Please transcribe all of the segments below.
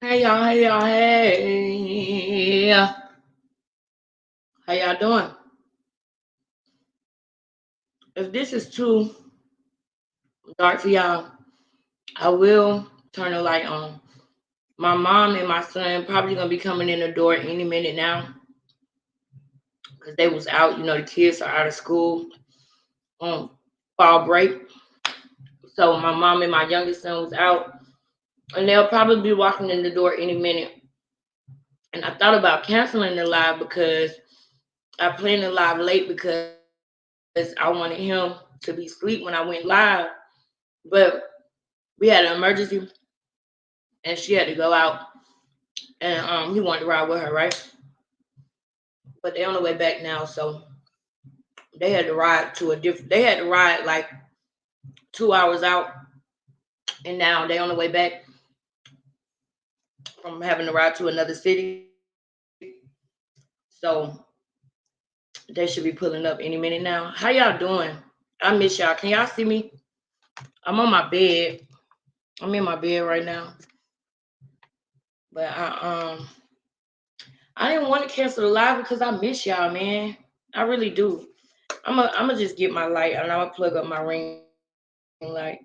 Hey y'all, hey y'all, hey. How y'all doing? If this is too dark for y'all, I will turn the light on. My mom and my son probably gonna be coming in the door any minute now because they was out. The kids are out of school on fall break. So my mom and my youngest son was out, and they'll probably be walking in the door any minute. And I thought about canceling the live because I planned the live late because I wanted him to be asleep when I went live. But we had an emergency and she had to go out and he wanted to ride with her, right? But they on the way back now, so they had to ride to a different they had to ride like 2 hours out, and now they on the way back from having to ride to another city. So they should be pulling up any minute now. How y'all doing? I miss y'all. Can y'all see me? I'm on my bed. I'm in my bed right now. But I didn't want to cancel the live because I miss y'all, man. I really do. I'm gonna just get my light and I'm gonna plug up my ring light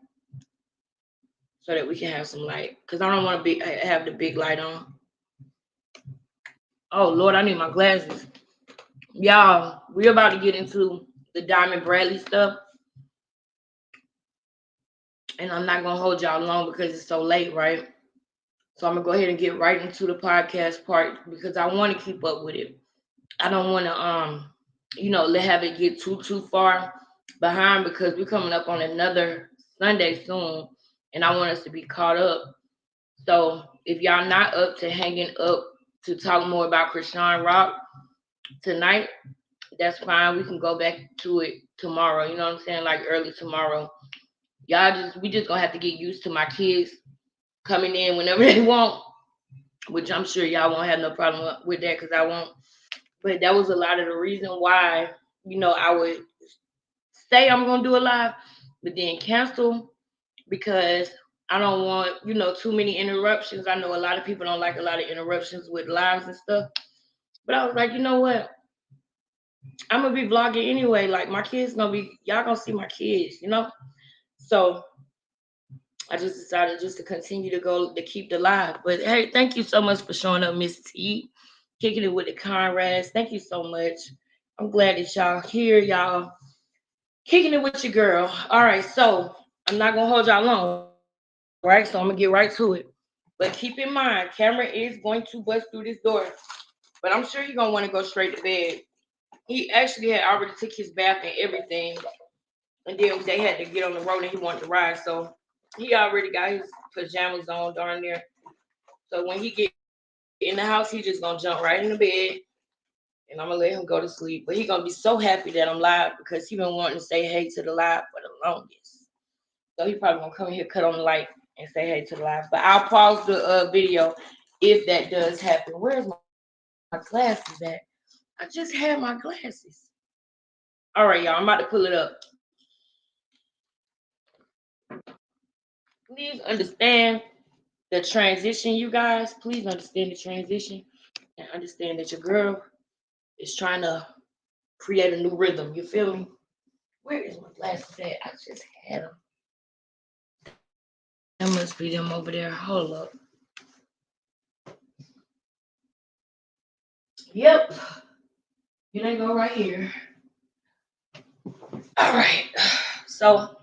so that we can have some light. Cause I don't want to be have the big light on. Oh Lord, I need my glasses. Y'all, we're about to get into the Diamond Bradley stuff, and I'm not gonna hold y'all long because it's so late, right? So I'm gonna go ahead and get right into the podcast part because I want to keep up with it. I don't want to let have it get too far behind because we're coming up on another Sunday soon, and I want us to be caught up. So if y'all not up to hanging up to talk more about Krishan Rock tonight, that's fine. We can go back to it tomorrow. You know what I'm saying? Like early tomorrow. We just gonna have to get used to my kids coming in whenever they want, which I'm sure y'all won't have no problem with that because I won't. But that was a lot of the reason why, I would say I'm gonna do a live, but then cancel because I don't want, too many interruptions. I know a lot of people don't like a lot of interruptions with lives and stuff. But I was like, you know what? I'm gonna be vlogging anyway. Like my kids gonna be y'all gonna see my kids. So I just decided just to continue to go to keep the live. But hey, thank you so much for showing up, Miss T. Kicking it with the Conrads. Thank you so much. I'm glad that y'all here, y'all. Kicking it with your girl. All right, so I'm not gonna hold y'all long, right? So I'm gonna get right to it. But keep in mind, Cameron is going to bust through this door. But I'm sure he's gonna want to go straight to bed. He actually had already took his bath and everything, and then they had to get on the road and he wanted to ride. So he already got his pajamas on darn near. So when he get in the house, he just gonna jump right in the bed, and I'm gonna let him go to sleep. But he gonna be so happy that I'm live because he been wanting to say hey to the live for the longest. So he probably gonna come in here, cut on the light, and say hey to the live. But I'll pause the video if that does happen. Where's my glasses at? I just had my glasses. All right, y'all. I'm about to pull it up. Please understand the transition, you guys. Please understand the transition and understand that your girl is trying to create a new rhythm. You feel me? Where is my glasses at? I just had them. That must be them over there. Hold up. Yep. Here they go right here. All right. So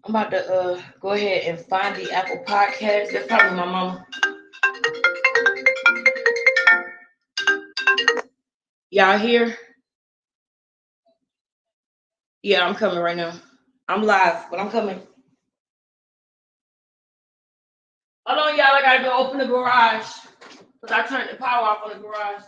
I'm about to go ahead and find the Apple Podcast. That's probably my mama. Y'all here? Yeah, I'm coming right now. I'm live, but I'm coming. Hold on, y'all. I gotta go open the garage. Because I turned the power off on the garage.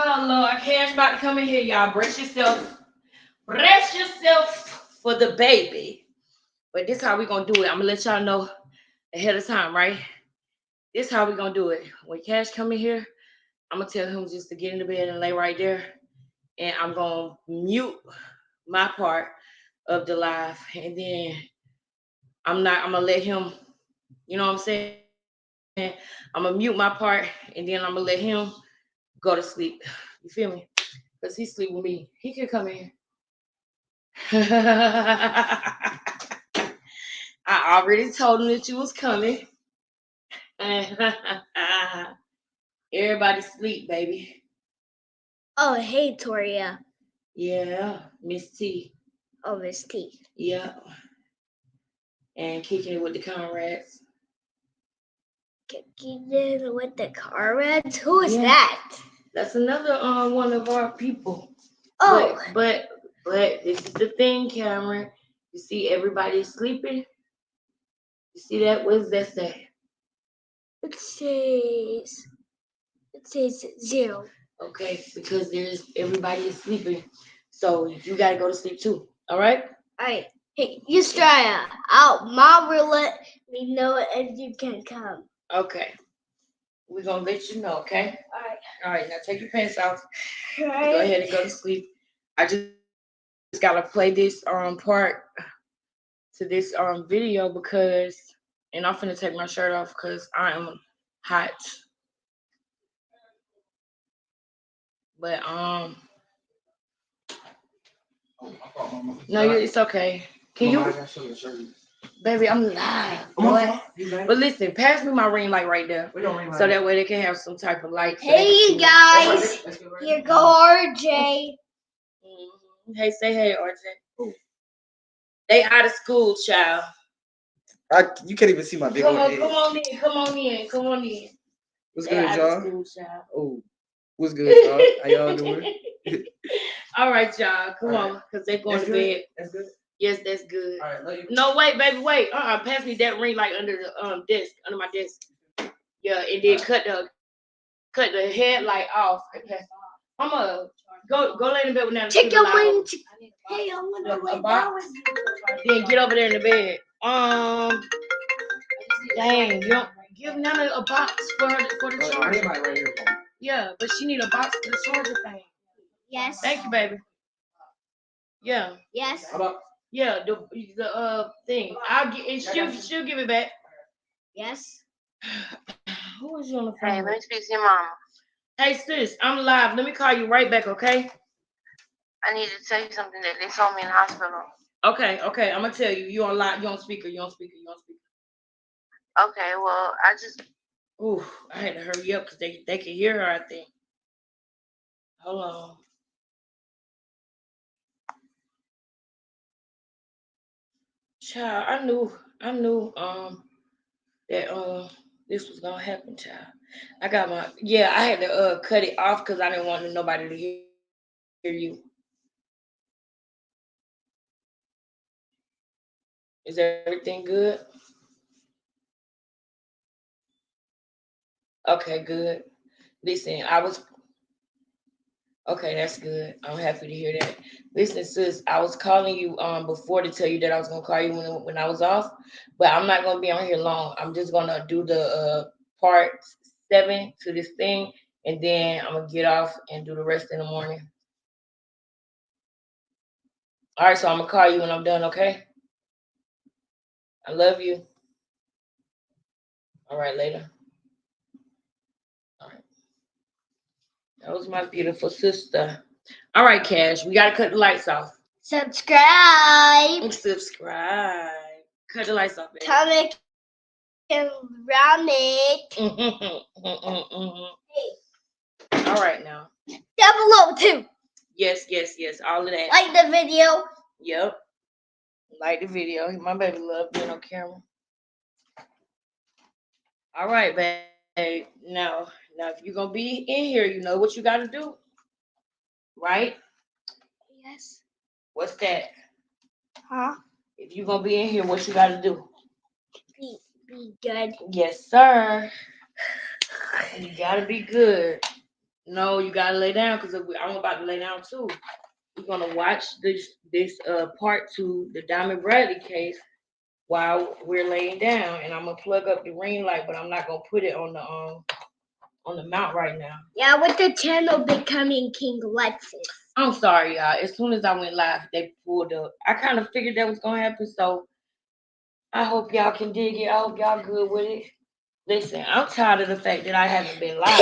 Oh Lord, Cash about to come in here, y'all. Brace yourself. Brace yourself for the baby. But this how we gonna do it. I'm gonna let y'all know ahead of time, right? This how we gonna do it. When Cash come in here, I'm gonna tell him just to get in the bed and lay right there. And I'm gonna mute my part of the live. And then I'm gonna let him, you know what I'm saying? I'm gonna mute my part and then I'm gonna let him go to sleep. You feel me? Because he sleep with me. He can come in. I already told him that you was coming. Everybody sleep, baby. Oh, hey, Toria. Yeah, Miss T. Oh, Miss T. Yeah. And kicking it with the comrades. Kicking it with the comrades? Who is that? That's another one of our people. Oh. But this is the thing, Cameron. You see everybody sleeping? You see that? What does that say? It says 0. Okay, because everybody is sleeping. So you gotta go to sleep too. All right? Alright. Hey, Australia. Mom will let me know if you can come. Okay. We're gonna let you know, okay? All right, now take your pants off. Right. Go ahead and go to sleep. I just gotta play this part to this video because and I'm finna take my shirt off because I am hot. But no, it's okay. Can you, baby? I'm live. What? But listen, pass me my ring light right there, so that way they can have some type of light. Hey, you guys. Here go RJ. Hey, say hey, RJ. They out of school, child. You can't even see my big old head. Come on in. What's They good, y'all? School, child. Oh, what's good, y'all? How y'all doing? All right, y'all. Come on, because they're going to bed. That's good? Yes, that's good. All right, love you. No, wait, baby, wait. Pass me that ring light under the desk, under my desk. Yeah, and then cut the headlight off. I'm gonna go lay in bed with that. Take your money. Hey, I'm gonna lay down with you. Then get over there in the bed. Dang, you don't give Nana a box for the charger. Right here. Yeah, but she need a box for the charger thing. Yes. Thank you, baby. Yeah. Yes. Yeah, the thing. I'll get and she'll give it back. Yes. Who is you on the phone? Hey, let me speak to your mama. Hey sis, I'm live. Let me call you right back, okay? I need to tell you something that they told me in the hospital. Okay. I'm gonna tell you. You on live, you on speaker. Okay, well, I just Ooh, I had to hurry up because they can hear her, I think. Hold on. Child, I knew that this was gonna happen, child. I had to cut it off because I didn't want nobody to hear you. Is everything good? Okay, good. Listen, okay, that's good. I'm happy to hear that. Listen, sis, I was calling you before to tell you that I was gonna call you when I was off, but I'm not gonna be on here long. I'm just gonna do the part 7 to this thing, and then I'm gonna get off and do the rest in the morning. All right, so I'm gonna call you when I'm done. Okay? I love you. All right, later. All right. That was my beautiful sister. All right, Cash, we gotta cut the lights off. Subscribe. Cut the lights off, baby. Comment around it. All right, now. Down below too. Yes. All of that. Like the video. Yep. Like the video. My baby love being on camera. All right, babe. Now, if you're gonna be in here, you know what you gotta do, right? Yes. What's that? Huh? If you're gonna be in here, what you gotta do? Be good. Yes, sir. You gotta be good. No, you gotta lay down because I'm about to lay down too. We're gonna watch this part two, the Diamond Bradley case, while we're laying down, and I'm gonna plug up the ring light, but I'm not gonna put it on the mount right now. Yeah, with the channel becoming King Lexus. I'm sorry, y'all. As soon as I went live, they pulled up. I kind of figured that was gonna happen, so I hope y'all can dig it. I hope y'all good with it. Listen, I'm tired of the fact that I haven't been live.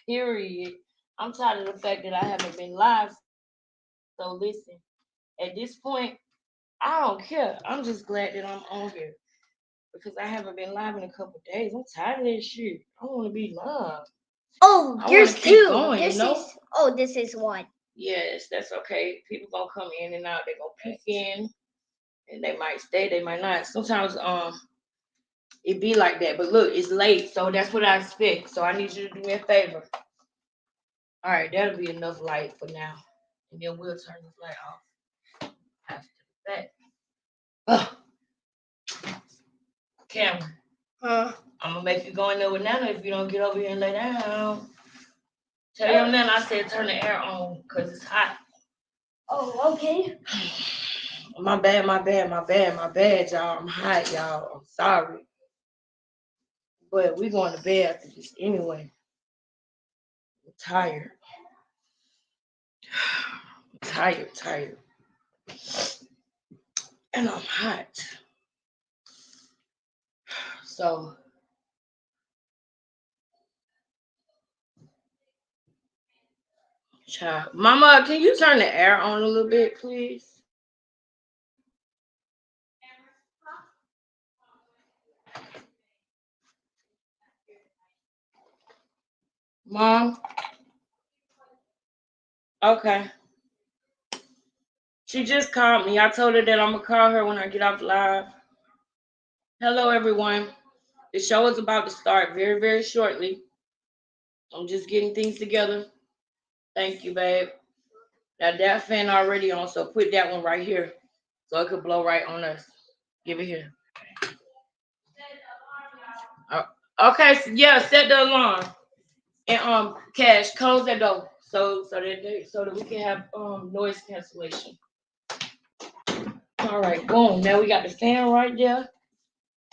Period. I'm tired of the fact that I haven't been live. So listen, at this point, I don't care. I'm just glad that I'm on here because I haven't been live in a couple of days. I'm tired of this shit. I want to be live. Oh, I there's wanna keep two. going, This you know? this is one. Yes, that's okay. People gonna come in and out. They gonna peek in, and they might stay. They might not. Sometimes it be like that. But look, it's late, so that's what I expect. So I need you to do me a favor. All right, that'll be enough light for now, and then we'll turn this light off after that. Cameron, Huh? I'm gonna make you go in there with Nana if you don't get over here and lay down. Tell your Nana I said turn the air on because it's hot. Oh, okay. My bad, y'all. I'm hot, y'all. I'm sorry. But we going to bed after this anyway. I'm tired. Tired. And I'm hot. So child. Mama, can you turn the air on a little bit, please? Mom? Okay. She just called me. I told her that I'm gonna call her when I get off live. Hello, everyone. The show is about to start very, very shortly. I'm just getting things together. Thank you, babe. Now that fan already on, so put that one right here, so it could blow right on us. Give it here. Okay, so yeah, set the alarm and Cash, close that door so that we can have noise cancellation. All right, boom. Now we got the fan right there.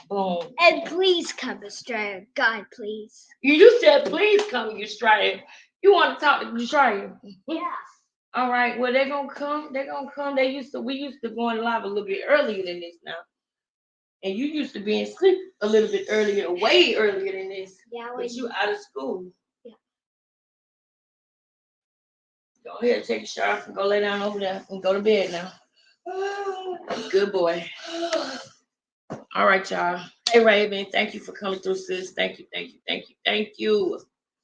Boom. And please come, Australia. God, please. You said please come, Australia. You want to talk to Australia? Yeah. All right. Well, they're gonna come. We used to go on live a little bit earlier than this now. And you used to be in sleep a little bit earlier, way earlier than this. Yeah. But you out of school. Yeah. Go ahead, take a shower and go lay down over there and go to bed now. Good boy. All right, y'all. Hey, Raven. Thank you for coming through, sis. Thank you.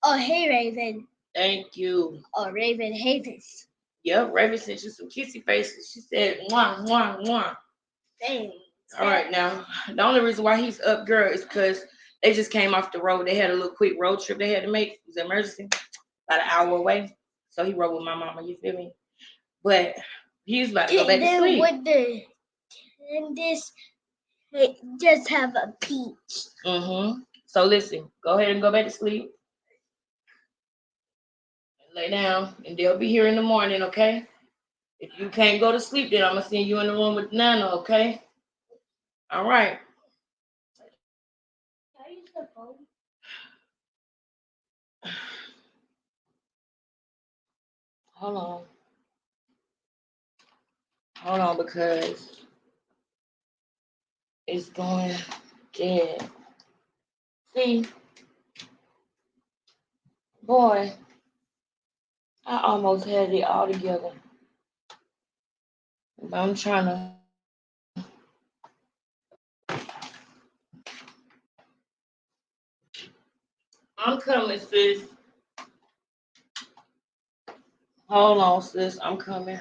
Oh, hey, Raven. Thank you. Oh, Raven Havens. Yep, Raven sent you some kissy faces. She said, mwah, mwah, mwah. Thanks. All right, now, the only reason why he's up, girl, is because they just came off the road. They had a little quick road trip they had to make. It was an emergency, about an hour away. So he rode with my mama, you feel me? But he's about to go back to sleep. And this just have a peach. So listen, go ahead and go back to sleep. Lay down, and they'll be here in the morning, okay? If you can't go to sleep, then I'm going to send you in the room with Nana, okay? All right. Can I use the phone? Hold on, because it's going dead. See? Boy, I almost had it all together. But I'm trying to. I'm coming, sis. Hold on, sis. I'm coming.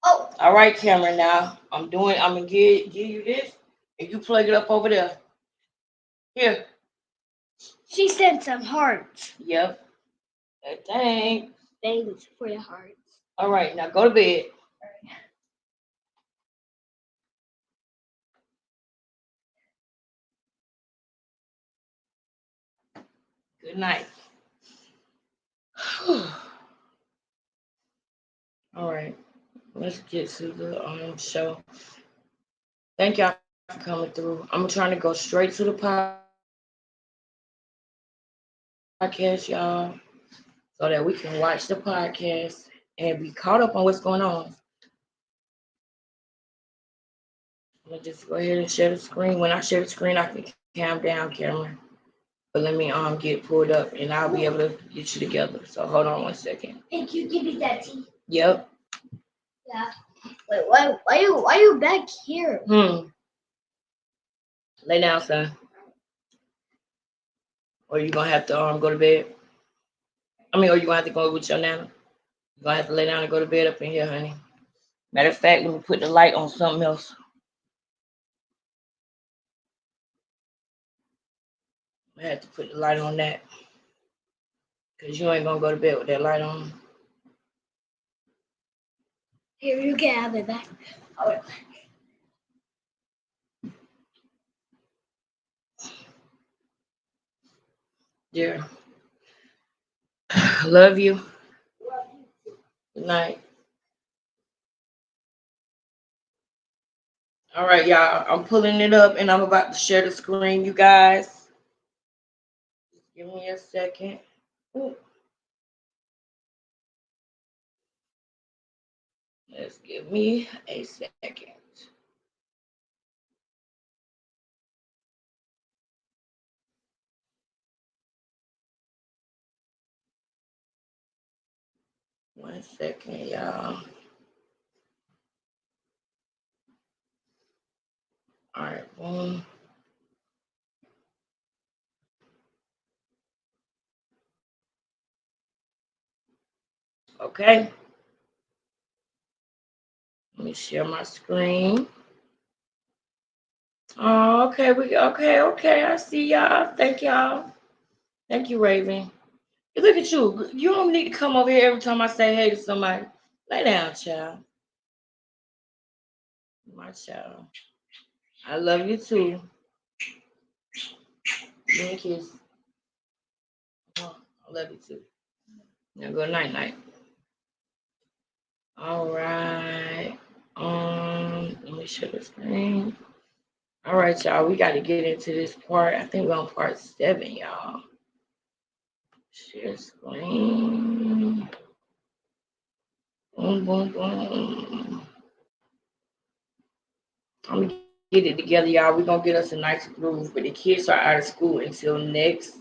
Oh. All right, Cameron, now. I'm gonna give you this, and you plug it up over there. Here. She sent some hearts. Yep. Thanks. Thanks for the hearts. All right, now go to bed. Good night. All right, let's get to the show. Thank y'all for coming through. I'm trying to go straight to the podcast, y'all, so that we can watch the podcast and be caught up on what's going on. I'm gonna just go ahead and share the screen. When I share the screen, I can calm down, camera. But let me get pulled up, and I'll be able to get you together. So hold on 1 second. Thank you. Give me that tea. Yep. Yeah. Wait, why you back here? Lay down, son. Or you gonna have to go to bed. Or you gonna have to go with your nana. You gonna have to lay down and go to bed up in here, honey. Matter of fact, let me put the light on something else. I had to put the light on that. Because you ain't gonna go to bed with that light on. Here, you can have it back. All right. Yeah. Love you. Good night. All right, y'all. I'm pulling it up and I'm about to share the screen, you guys. Give me a second. Ooh. Just give me a second. One second, y'all. All right, boom. Okay. Let me share my screen. Oh, okay. Okay. I see y'all. Thank y'all. Thank you, Raven. Look at you. You don't need to come over here every time I say hey to somebody. Lay down, child. My child. I love you too. Give me a kiss. Oh, I love you too. Now go night night. All right. Let me share the screen. All right, y'all. We got to get into this part. I think we're on part 7, y'all. Share screen. Boom, boom, boom. I'm gonna get it together, y'all. We're gonna get us a nice groove. But the kids are out of school until next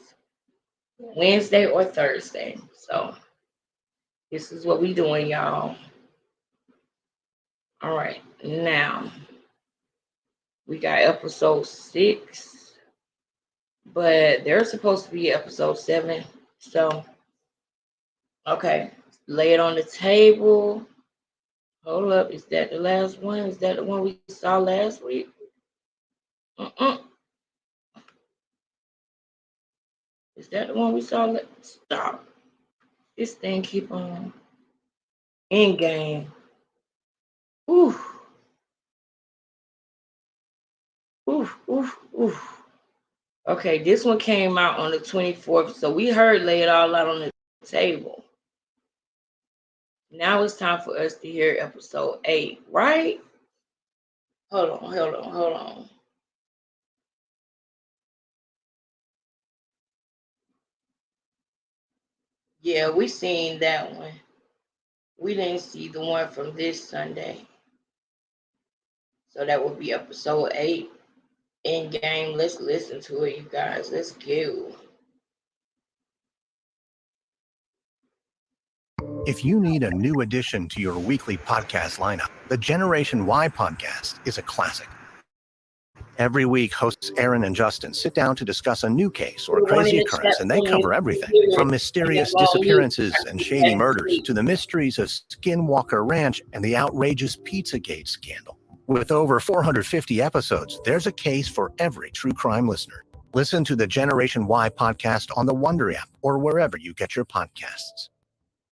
Wednesday or Thursday. So this is what we doing, y'all. All right, now we got episode 6, but there's supposed to be episode 7. So okay, lay it on the table. Hold up, is that the last one? Is that the one we saw last week? Is that the one we saw? Stop. This thing keep on. In game. Oof. Oof, oof, oof. Okay, this one came out on the 24th, so we heard lay it all out on the table. Now it's time for us to hear episode 8, right? Hold on. Yeah, we seen that one. We didn't see the one from this Sunday. So that would be episode 8 in game. Let's listen to it, you guys. Let's go. If you need a new addition to your weekly podcast lineup, the Generation Y podcast is a classic. Every week, hosts Aaron and Justin sit down to discuss a new case or crazy occurrence, and they cover everything from mysterious disappearances and shady murders to the mysteries of Skinwalker Ranch and the outrageous Pizzagate scandal. With over 450 episodes, there's a case for every true crime listener. Listen to the Generation Y podcast on the Wonder app or wherever you get your podcasts.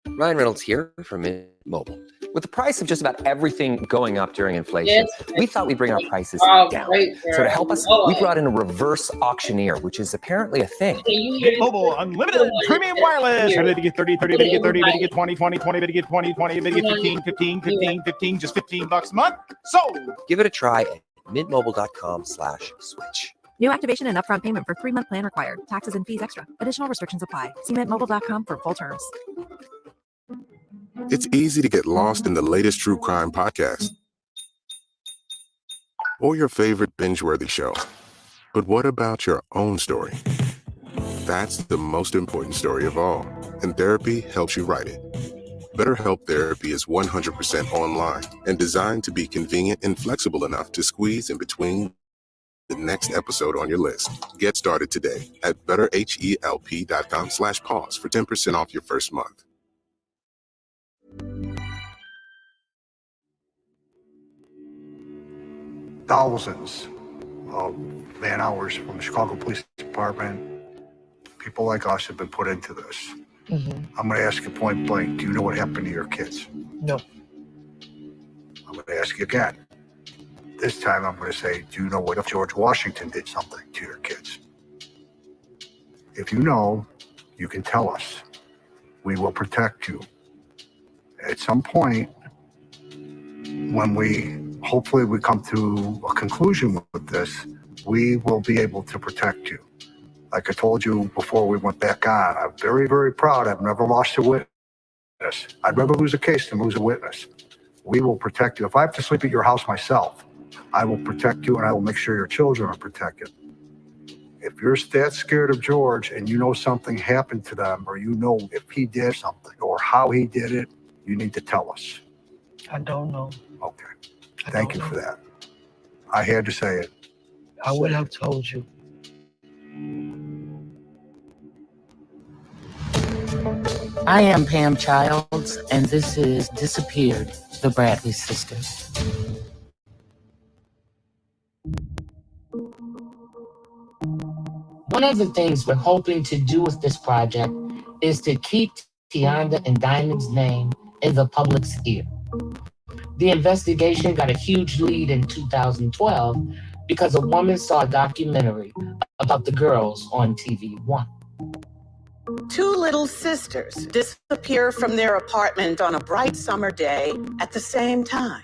Ryan Reynolds here from Mission Mobile. With the price of just about everything going up during inflation, we thought we'd bring our prices down. So to help us, we brought in a reverse auctioneer, which is apparently a thing. Mint Mobile Unlimited Premium Wireless. Better to get 30, 30, better get 30, better get 20, 20, 20, better get 20, 20, better get 15, 15, 15, 15, just $15 a month. Sold! Give it a try at mintmobile.com/switch. New activation and upfront payment for 3-month plan required. Taxes and fees extra. Additional restrictions apply. See mintmobile.com for full terms. It's easy to get lost in the latest true crime podcast or your favorite binge-worthy show. But what about your own story? That's the most important story of all, and therapy helps you write it. BetterHelp Therapy is 100% online and designed to be convenient and flexible enough to squeeze in between the next episode on your list. Get started today at betterhelp.com/pause for 10% off your first month. Thousands of man hours from the Chicago Police Department, people like us have been put into this. I'm going to ask you point blank, do you know what happened to your kids? No. I'm going to ask you again. This time I'm going to say, do you know what if George Washington did something to your kids? If you know, you can tell us. We will protect you. At some point, when hopefully we come to a conclusion with this, we will be able to protect you. Like I told you before we went back on, I'm very, very proud. I've never lost a witness. I'd rather lose a case than lose a witness. We will protect you. If I have to sleep at your house myself, I will protect you and I will make sure your children are protected. If you're that scared of George and you know something happened to them, or you know if he did something or how he did it, you need to tell us. I don't know. Okay. Thank you for that. I had to say it. I would have told you. I am Pam Childs, and this is Dissapeared, the Bradley Sisters. One of the things we're hoping to do with this project is to keep Tianda and Diamond's name in the public's ear. The investigation got a huge lead in 2012 because a woman saw a documentary about the girls on TV One. Two little sisters disappear from their apartment on a bright summer day at the same time.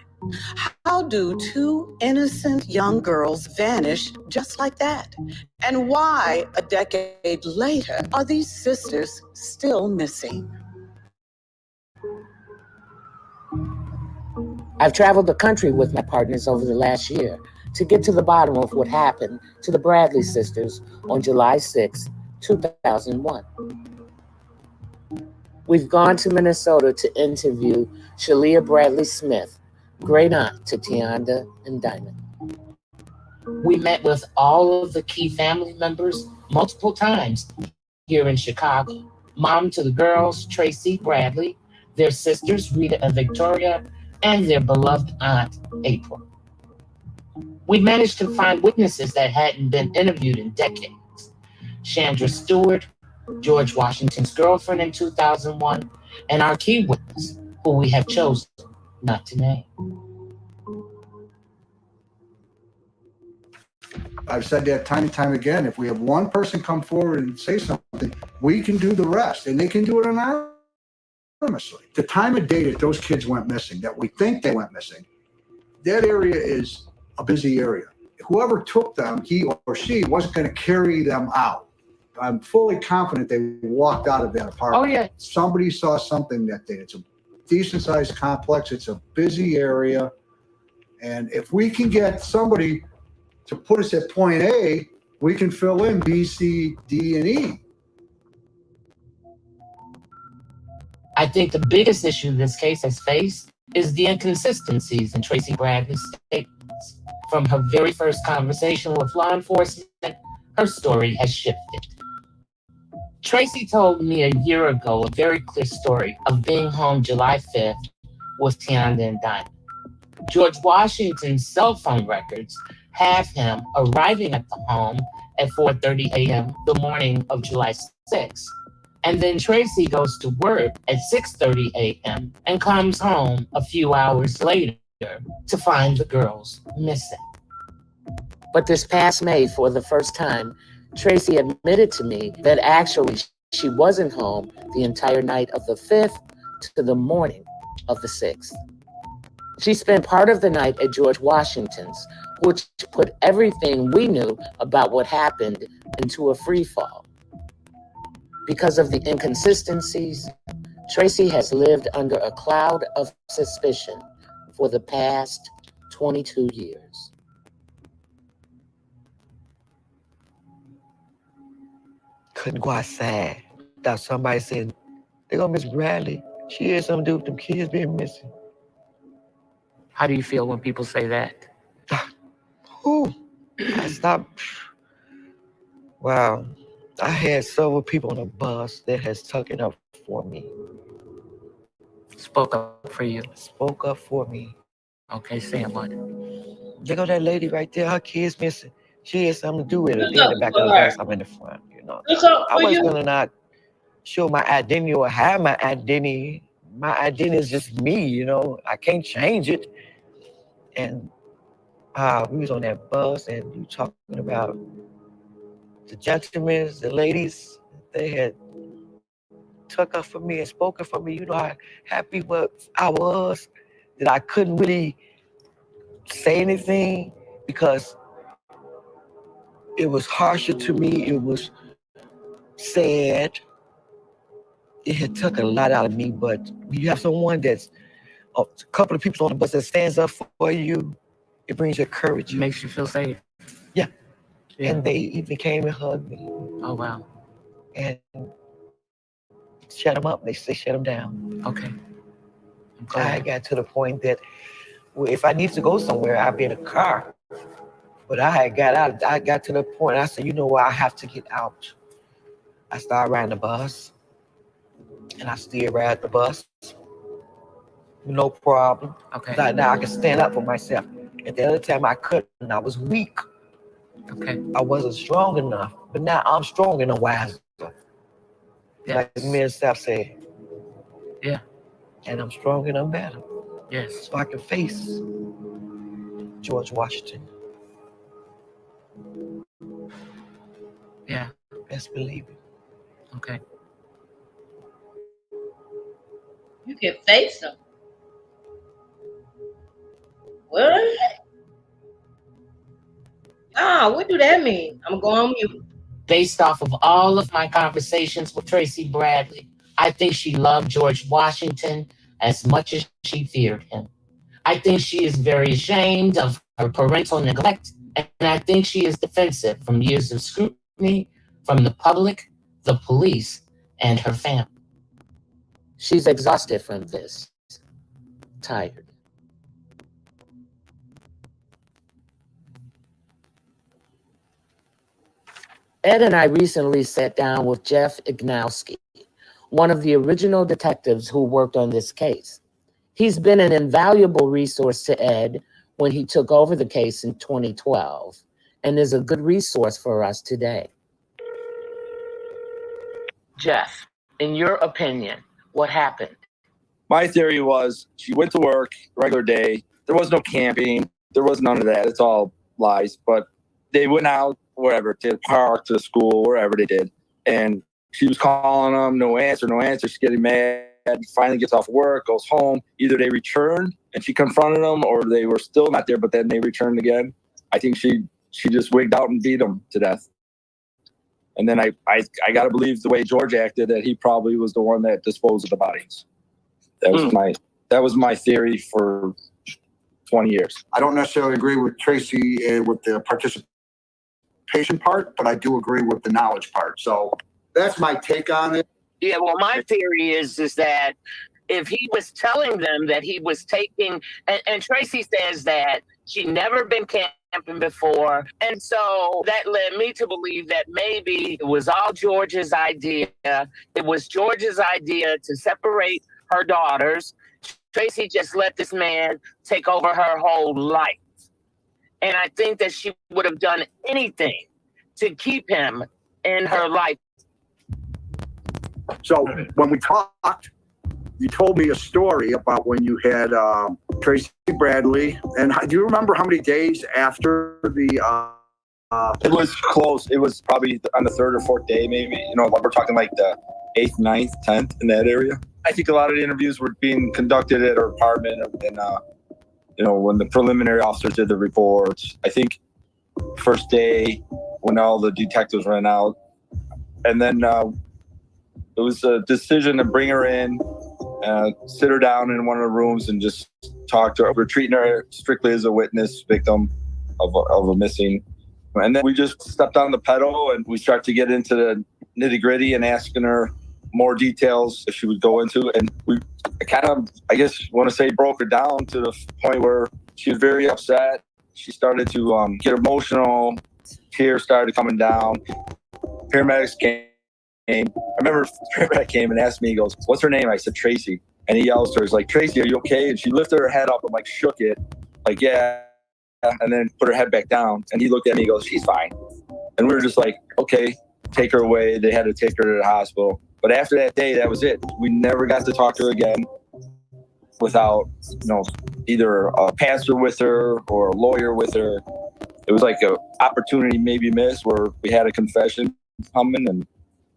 How do two innocent young girls vanish just like that? And why, a decade later, are these sisters still missing? I've traveled the country with my partners over the last year to get to the bottom of what happened to the Bradley sisters on July 6, 2001. We've gone to Minnesota to interview Shalia Bradley Smith, great aunt to Tianda and Diamond. We met with all of the key family members multiple times here in Chicago. Mom to the girls, Tracy Bradley, their sisters, Rita and Victoria, and their beloved aunt, April. We managed to find witnesses that hadn't been interviewed in decades. Chandra Stewart, George Washington's girlfriend in 2001, and our key witness, who we have chosen not to name. I've said that time and time again. If we have one person come forward and say something, we can do the rest, and they can do it anonymously. The time of day that those kids went missing, that we think they went missing, that area is a busy area. Whoever took them, he or she, wasn't going to carry them out. I'm fully confident they walked out of that apartment. Oh, yeah. Somebody saw something that day. It's a decent-sized complex. It's a busy area. And if we can get somebody to put us at point A, we can fill in B, C, D, and E. I think the biggest issue this case has faced is the inconsistencies in Tracy Bradley's statements. From her very first conversation with law enforcement, her story has shifted. Tracy told me a year ago a very clear story of being home July 5th with Tianda and Diamond. George Washington's cell phone records have him arriving at the home at 4:30 a.m. the morning of July 6th, And then Tracy goes to work at 6:30 a.m. and comes home a few hours later to find the girls missing. But this past May, for the first time, Tracy admitted to me that actually she wasn't home the entire night of the 5th to the morning of the 6th. She spent part of the night at George Washington's, which put everything we knew about what happened into a free fall. Because of the inconsistencies, Tracy has lived under a cloud of suspicion for the past 22 years. Couldn't go outside without somebody saying, "They're gonna miss Bradley. She had something to do with them kids being missing." How do you feel when people say that? Whew. I stopped. Wow. I had several people on the bus that has taken up for me. Spoke up for you. Spoke up for me. Okay, saying what? There go that lady right there, her kids missing. She had something to do with it. They're in the back of the bus, I'm in the front, you know. I wasn't gonna not show my identity or have my identity. My identity is just me, you know. I can't change it. And we was on that bus and you talking about the gentlemen, the ladies, they had took up for me and spoken for me. You know how happy I was that I couldn't really say anything because it was harsher to me. It was sad. It had took a lot out of me, but when you have someone that's a couple of people on the bus that stands up for you, it brings you courage. It makes you feel safe. Yeah. And they even came and hugged me. Oh, wow. And shut them up. They say shut them down. Okay. I got to the point that if I need to go somewhere, I'd be in a car. But I had got out. I got to the point. I said, you know what? I have to get out. I started riding the bus. And I still ride the bus. No problem. Okay. Now I can stand up for myself. At the other time I couldn't. I was weak. Okay. I wasn't strong enough. But now I'm strong and wiser. Yes. Like me and Steph said. Yeah. And I'm strong and I'm better. Yes. So I can face George Washington. Yeah. Best believe it. Okay. You can face him. What? What do that mean? I'm going on mute. Based off of all of my conversations with Tracy Bradley, I think she loved George Washington as much as she feared him. I think she is very ashamed of her parental neglect, and I think she is defensive from years of scrutiny from the public, the police, and her family. She's exhausted from this, tired. Ed and I recently sat down with Jeff Ignowski, one of the original detectives who worked on this case. He's been an invaluable resource to Ed when he took over the case in 2012 and is a good resource for us today. Jeff, in your opinion, what happened? My theory was she went to work, regular day. There was no camping. There was none of that. It's all lies. But they went out wherever, to the park, to the school, wherever they did. And she was calling them, no answer. She's getting mad. Finally gets off work, goes home. Either they returned and she confronted them, or they were still not there, but then they returned again. I think she just wigged out and beat them to death. And then I got to believe the way George acted, that he probably was the one that disposed of the bodies. That was my theory for 20 years. I don't necessarily agree with Tracy with the participation part, but I do agree with the knowledge part. So that's my take on it. Yeah, well, my theory is that if he was telling them that he was taking, and Tracy says that she'd never been camping before, and so that led me to believe that maybe it was all George's idea. It was George's idea to separate her daughters. Tracy just let this man take over her whole life. And I think that she would have done anything to keep him in her life. So when we talked, you told me a story about when you had Tracy Bradley. And do you remember how many days after the... It was close. It was probably on the third or fourth day, maybe. You know, we're talking like the 8th, 9th, 10th in that area. I think a lot of the interviews were being conducted at her apartment, and you know, when the preliminary officers did the reports. I think first day when all the detectives ran out, and then it was a decision to bring her in, sit her down in one of the rooms, and just talk to her. We're treating her strictly as a witness victim of a missing. And then we just stepped on the pedal and we start to get into the nitty gritty and asking her more details if she would go into. And we kind of, I guess, want to say broke her down to the point where she was very upset. She started to get emotional. Tears started coming down. Paramedics came. I remember paramedic came and asked me, he goes, "What's her name?" I said, "Tracy." And he yells to her, he's like, "Tracy, are you okay?" And she lifted her head up and like shook it, like, "Yeah." And then put her head back down. And he looked at me, he goes, "She's fine." And we were just like, okay, take her away. They had to take her to the hospital. But after that day, that was it. We never got to talk to her again without, you know, either a pastor with her or a lawyer with her. It was like an opportunity maybe missed where we had a confession coming, and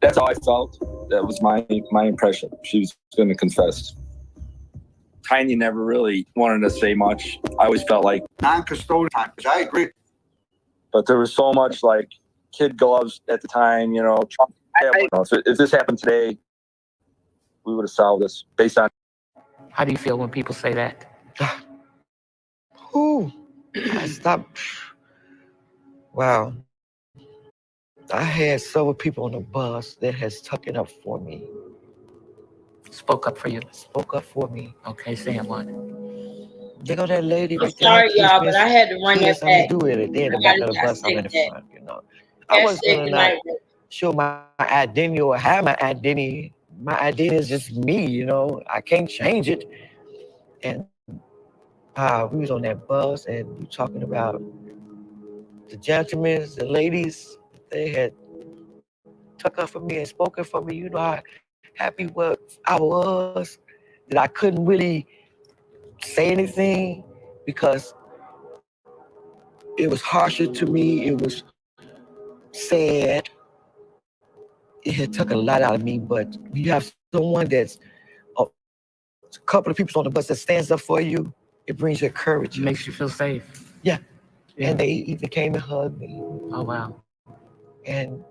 that's how I felt. That was my impression. She was going to confess. Tiny never really wanted to say much. I always felt like non-custodial time, because I agree. But there was so much like kid gloves at the time, you know. If this happened today, we would have solved this based on. How do you feel when people say that? Ooh, I stopped. Wow. I had several people on the bus that has stuck it up for me. Spoke up for you. Spoke up for me. Okay, saying what? There go that lady I'm right there. sorry, y'all, but I had to run that back. Do it. Then the I back gotta of the bus, I'm in the dissect front, you know. that. I was Hashtag gonna good not night. show my identity or have my identity. My identity is just me, you know. I can't change it. And we was on that bus and we talking about the gentlemen, the ladies, they had took up for me and spoken for me. You know how happy what I was that I couldn't really say anything because it was harsher to me. It was sad. It had took a lot out of me, but you have someone that's a couple of people on the bus that stands up for you. It brings you courage. It makes you feel safe. Yeah. And they even came and hugged me. Oh, wow. And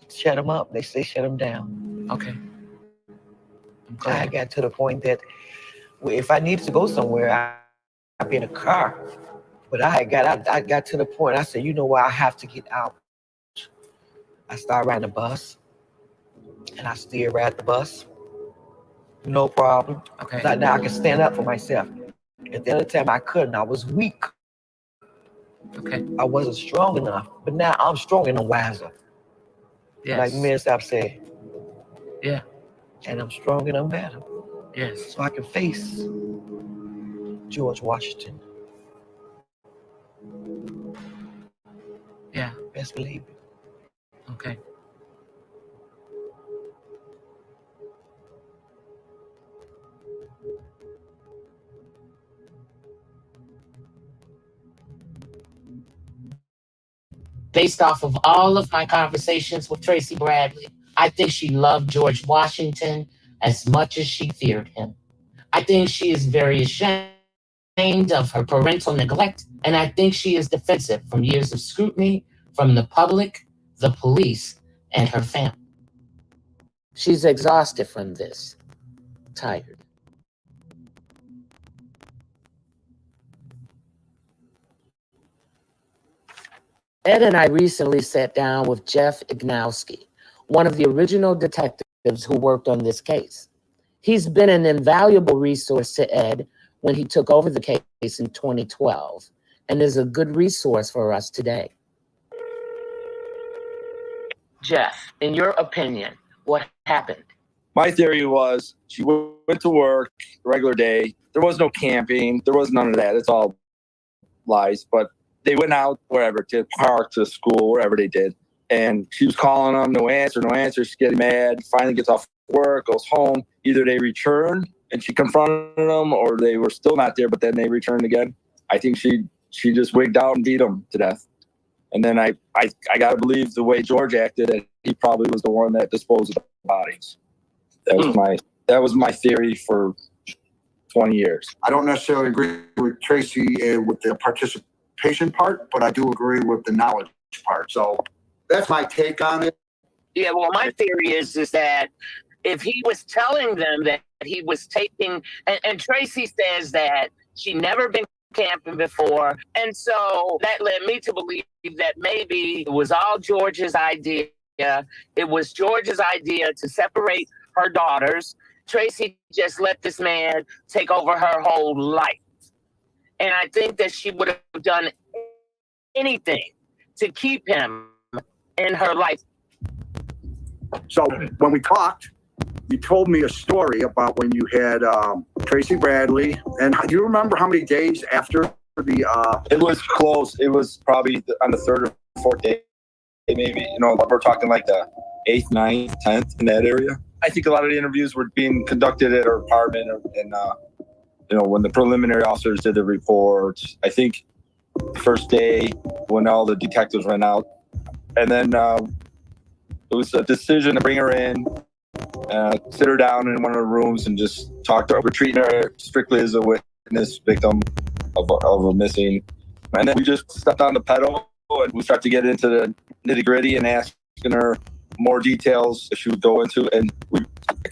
shut them up. They say shut them down. Okay. I got to the point that if I needed to go somewhere, I'd be in a car. But I got to the point, I said, you know what, I have to get out. I started riding the bus, and I still ride the bus. No problem. Okay. Now I can stand up for myself. At the other time, I couldn't. I was weak. Okay. I wasn't strong enough. But now I'm strong and I'm wiser. Yes. Like Millsap said. Yeah. And I'm strong and I'm better. Yes. So I can face George Washington. Yeah. Best believe it. Okay. Based off of all of my conversations with Tracy Bradley, I think she loved George Washington as much as she feared him. I think she is very ashamed of her parental neglect, and I think she is defensive from years of scrutiny from the public, the police, and her family. She's exhausted from this, tired. Ed and I recently sat down with Jeff Ignowski, one of the original detectives who worked on this case. He's been an invaluable resource to Ed when he took over the case in 2012 and is a good resource for us today. Jeff, in your opinion, what happened? My theory was she went to work, regular day. There was no camping. There was none of that. It's all lies. But they went out wherever, to the park, to school, wherever they did. And she was calling them, no answer. She's getting mad. Finally gets off work, goes home. Either they returned and she confronted them, or they were still not there, but then they returned again. I think she just wigged out and beat them to death. And then I gotta believe the way George acted, that he probably was the one that disposed of the bodies. That was my theory for 20 years. I don't necessarily agree with Tracy with the participation part, but I do agree with the knowledge part. So that's my take on it. Yeah, well, my theory is that if he was telling them that he was taking, and Tracy says that she never been camping before, and so that led me to believe that maybe it was all George's idea. It was George's idea to separate her daughters. Tracy just let this man take over her whole life. And I think that she would have done anything to keep him in her life. So when we talked, you told me a story about when you had Tracy Bradley. And do you remember how many days after the... It was close. It was probably on the 3rd or 4th day, maybe. You know, we're talking like the 8th, 9th, 10th in that area. I think a lot of the interviews were being conducted at her apartment, and you know, when the preliminary officers did the reports. I think the first day when all the detectives went out, and then it was a decision to bring her in, sit her down in one of the rooms, and just talk to her. We're treating her strictly as a witness victim of a missing, and then we just stepped on the pedal and we start to get into the nitty gritty and asking her more details that she would go into, and we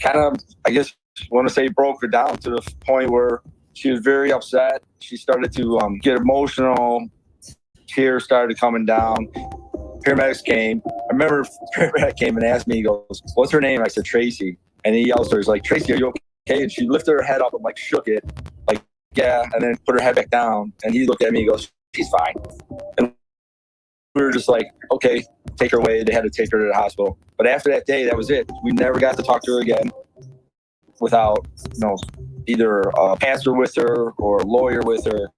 kind of, I guess, want to say, broke her down to the point where she was very upset. She started to get emotional. Tears started coming down. Paramedics came. I remember paramedic came and asked me, he goes, "What's her name?" I said, "Tracy." And he yells to her, he's like, "Tracy, are you okay?" And she lifted her head up and like shook it, like, "Yeah," and then put her head back down. And he looked at me, he goes, "She's fine." And we were just like, okay, take her away. They had to take her to the hospital. But after that day, that was it. We never got to talk to her again without, you know, either a pastor with her or a lawyer with her.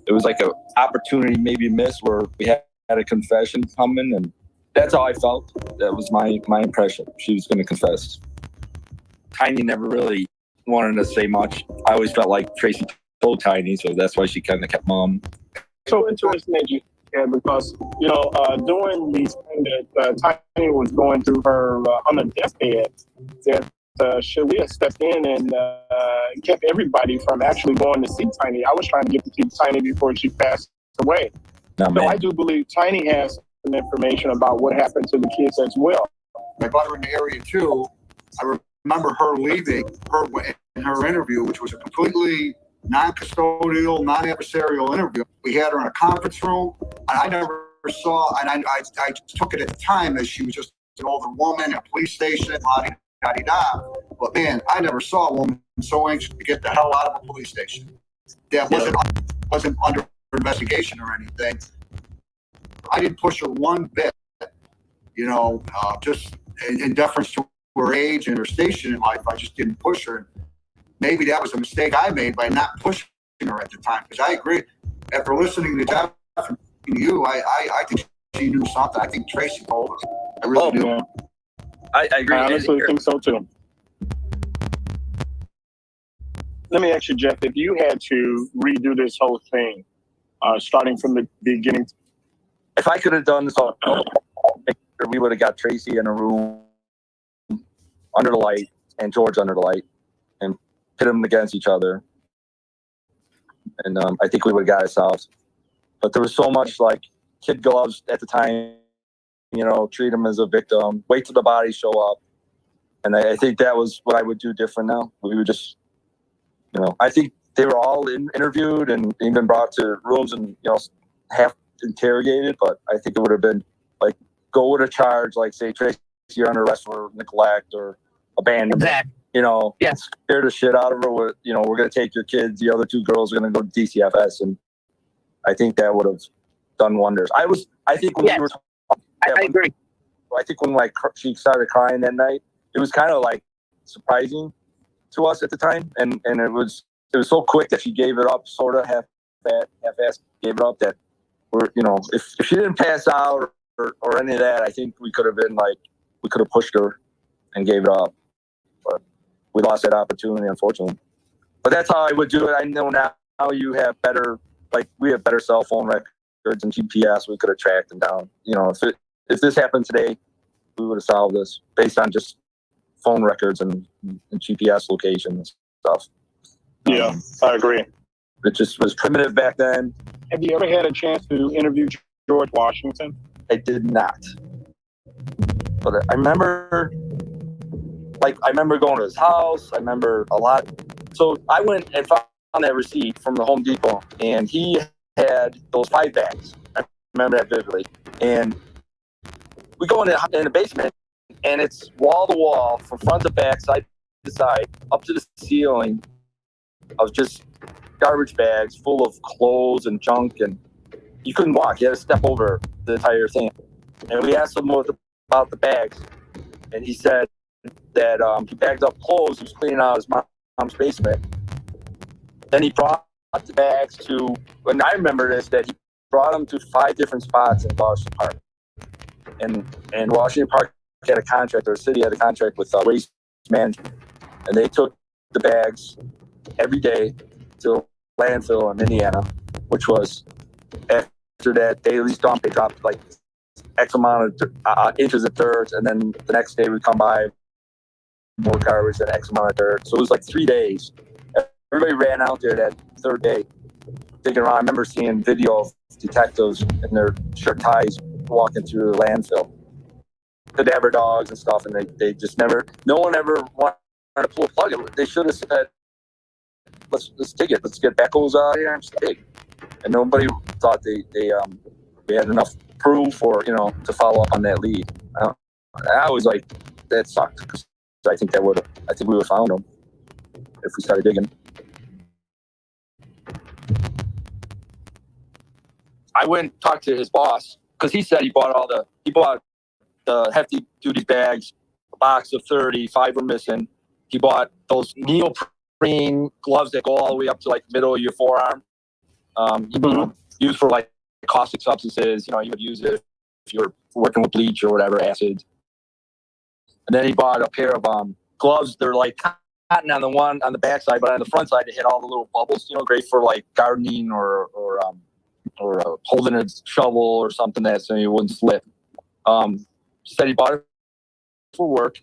It was like an opportunity maybe missed where we had a confession coming, and that's how I felt. That was my impression. She was going to confess. Tiny never really wanted to say much. I always felt like Tracy told Tiny, so that's why she kind of kept mum. So interesting that you said, because, you know, during the time that Tiny was going through her on the deathbed, that Shalia stepped in and kept everybody from actually going to see Tiny. I was trying to get to see Tiny before she passed away. So I do believe Tiny has some information about what happened to the kids as well. I brought her in the area too. I remember her leaving her in her interview, which was a completely non-custodial, non-adversarial interview. We had her in a conference room, and I never saw, and I took it at the time as she was just an older woman at a police station, la-di-da-di-da. But man, I never saw a woman so anxious to get the hell out of a police station. That wasn't under investigation or anything. I didn't push her one bit, you know, just in deference to her age and her station in life. I just didn't push her. Maybe that was a mistake I made by not pushing her at the time. Because I agree, after listening to Jeff and you, I think she knew something. I think Tracy told her. I really do. Man. I agree. I honestly think so too. Let me ask you, Jeff, if you had to redo this whole thing, starting from the beginning. If I could have done this all, we would have got Tracy in a room under the light and George under the light and pit them against each other. And I think we would have got ourselves. But there was so much like kid gloves at the time, you know, treat them as a victim, wait till the bodies show up. And I think that was what I would do different now. We would just, you know, I think they were all interviewed and even brought to rooms and, you know, half interrogated. But I think it would have been like, go with a charge, like say, Tracy, you're under arrest for neglect or abandonment. Exactly. You know, scare the shit out of her with, you know, we're going to take your kids. The other two girls are going to go to DCFS. And I think that would have done wonders. I think when we were talking, I agree. I think when like she started crying that night, it was kind of like surprising to us at the time. And it was so quick that she gave it up, sort of half-assed gave it up, that we're, you know, if she didn't pass out or any of that, I think we could have been like, we could have pushed her and gave it up. we lost that opportunity, unfortunately. But that's how I would do it. I know now you have better, like we have better cell phone records and GPS. We could have tracked them down. You know, if this happened today, we would have solved this based on just phone records and GPS location and stuff. Yeah, I agree. It just was primitive back then. Have you ever had a chance to interview George Washington? I did not. But I remember going to his house. I remember a lot. So I went and found that receipt from the Home Depot, and he had those 5 bags. I remember that vividly. And we go in the basement, and it's wall to wall, from front to back, side to side, up to the ceiling of just garbage bags full of clothes and junk, and you couldn't walk. You had to step over the entire thing. And we asked him about the bags, and he said that he bagged up clothes. He was cleaning out his mom's basement. Then he brought the bags to, and I remember this, that he brought them to 5 different spots in Washington Park. And Washington Park had a contract, or the city had a contract with Waste Management. And they took the bags every day to landfill in Indiana, which was, after that daily dump, they dropped like X amount of inches of dirt, and then the next day we'd come by, more garbage and X amount of dirt. So it was like 3 days. Everybody ran out there that 3rd day, digging around. I remember seeing video of detectives in their shirt ties walking through the landfill. Cadaver dogs and stuff, and they just never, no one ever wanted to pull a plug. They should have said, let's dig it. Let's get backhoes out here and dig. And nobody thought they had enough proof or, to follow up on that lead. I was like, that sucked, because I think we would have found them if we started digging. I went and talked to his boss, because he said he bought the hefty duty bags, a box of 30, 5 were missing. He bought those neoprene gloves that go all the way up to like middle of your forearm. Used for like caustic substances. You would use it if you're working with bleach or whatever, acid. And then he bought a pair of gloves. They're like cotton on the back side, but on the front side they hit all the little bubbles. Great for like gardening or holding a shovel or something that so you wouldn't slip. He said he bought it for work.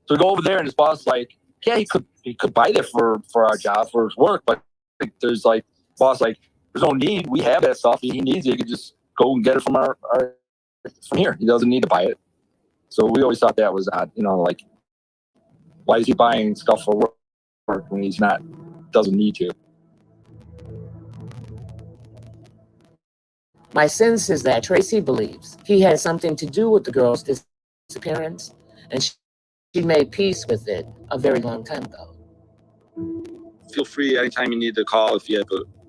So we go over there, and his boss is like, yeah, he could buy that for our job, for his work, but there's like, boss like, there's no need. We have that stuff. He needs it. He could just go and get it from from here. He doesn't need to buy it. So we always thought that was odd. Like, why is he buying stuff for work when he's doesn't need to? My sense is that Tracy believes he had something to do with the girl's disappearance, and she made peace with it a very long time ago. Feel free anytime you need to call if you have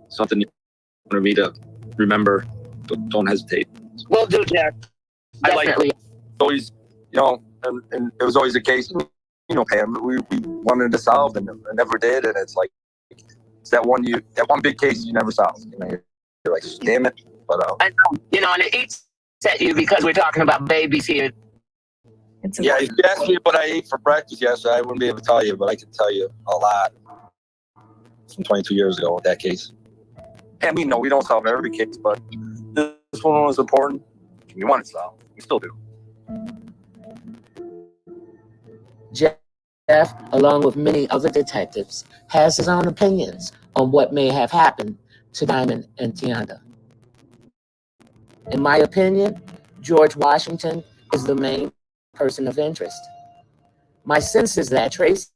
something you want me to remember. Don't hesitate. Will do, Jack. Definitely. Always, and it was always the case. Pam, we wanted to solve and never did, and it's like it's that one big case you never solved. You're like, damn it. But I know, and it eats at you because we're talking about babies here. Yeah, if you asked me what I ate for breakfast yesterday, I wouldn't be able to tell you, but I can tell you a lot from 22 years ago with that case. And we don't solve every case, but this one was important. We wanted to solve. We still do. Jeff, along with many other detectives, has his own opinions on what may have happened to Diamond and Tianda. In my opinion, George Washington is the main person of interest. My sense is that Tracy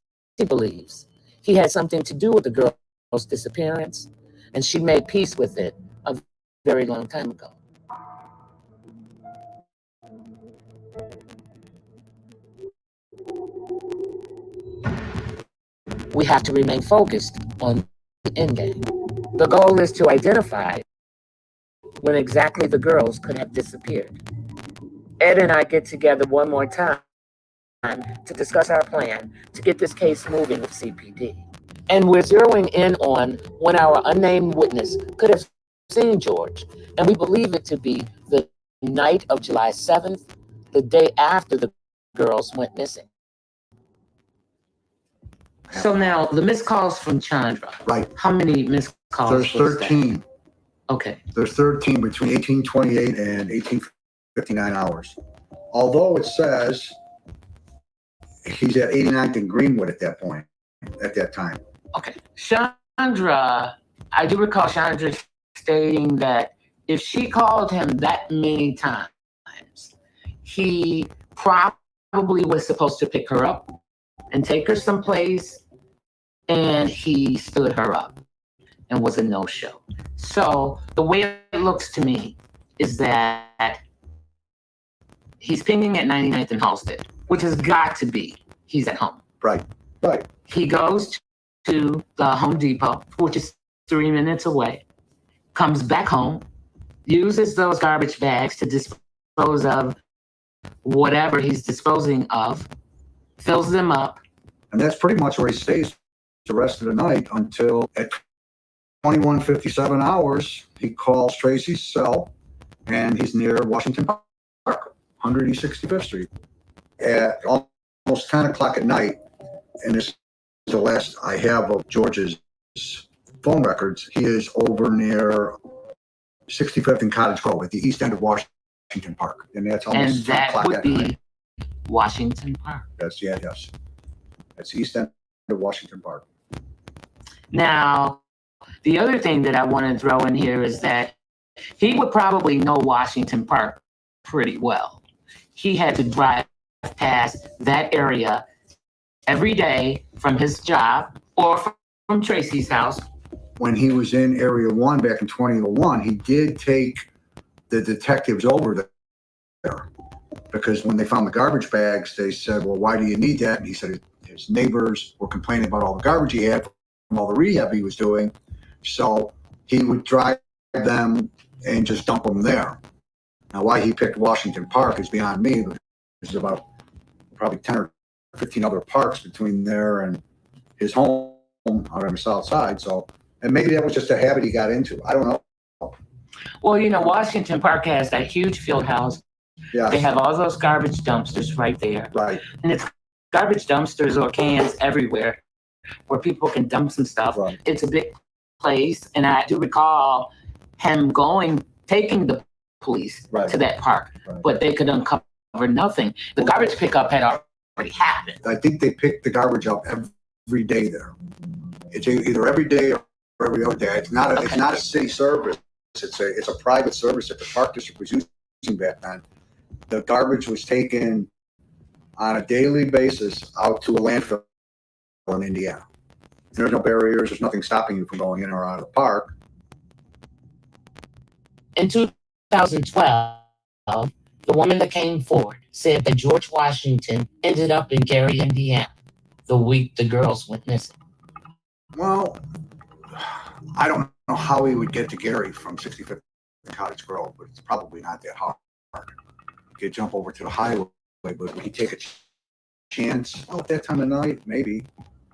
believes he had something to do with the girl's disappearance, and she made peace with it a very long time ago. We have to remain focused on the end game. The goal is to identify when exactly the girls could have disappeared. Ed and I get together one more time to discuss our plan to get this case moving with CPD. And we're zeroing in on when our unnamed witness could have seen George, and we believe it to be the night of July 7th, the day after the girls went missing. So now the missed calls from Chandra. Right. How many missed calls? There's was that? 13. Okay. There's 13 between 1828 and 1859 hours. Although it says he's at 89th and Greenwood at that point, at that time. Okay. Chandra, I do recall Chandra stating that if she called him that many times, he probably was supposed to pick her up and take her someplace, and he stood her up and was a no-show. So the way it looks to me is that he's pinging at 99th and Halstead, which has got to be he's at home. Right. He goes to the Home Depot, which is 3 minutes away, comes back home, uses those garbage bags to dispose of whatever he's disposing of, fills them up. And that's pretty much where he stays the rest of the night until at 21:57 hours, he calls Tracy's cell, and he's near Washington Park, 100 East 65th Street. At almost 10 o'clock at night, and this is the last I have of George's phone records, he is over near 65th and Cottage Grove at the east end of Washington Park. And that's almost And 10 that o'clock would at be night. Washington Park. Yes. That's the east end of Washington Park. Now, the other thing that I want to throw in here is that he would probably know Washington Park pretty well. He had to drive past that area every day from his job or from Tracy's house. When he was in Area 1 back in 2001, he did take the detectives over there because when they found the garbage bags, they said, well, why do you need that? And he said his neighbors were complaining about all the garbage he had from all the rehab he was doing. So he would drive them and just dump them there. Now, why he picked Washington Park is beyond me. There's about probably 10 or 15 other parks between there and his home out on the south side. So, and maybe that was just a habit he got into. I don't know. Well, you know, Washington Park has that huge field house. Yeah. They have all those garbage dumpsters right there. Right. And it's garbage dumpsters or cans everywhere where people can dump some stuff. Right. It's a big place. And I do recall him taking the police to that park, but they could uncover nothing. The garbage pickup had already happened. I think they pick the garbage up every day there. It's either every day or every other day. It's not a city service. It's a private service that the park district was using back then. The garbage was taken on a daily basis out to a landfill in Indiana. There's no barriers. There's nothing stopping you from going in or out of the park. In 2012, the woman that came forward said that George Washington ended up in Gary, Indiana, the week the girls went missing. Well, I don't know how he would get to Gary from 65th and Cottage Grove, but it's probably not that hard. He could jump over to the highway, but would he take a chance? Oh, at that time of night, maybe.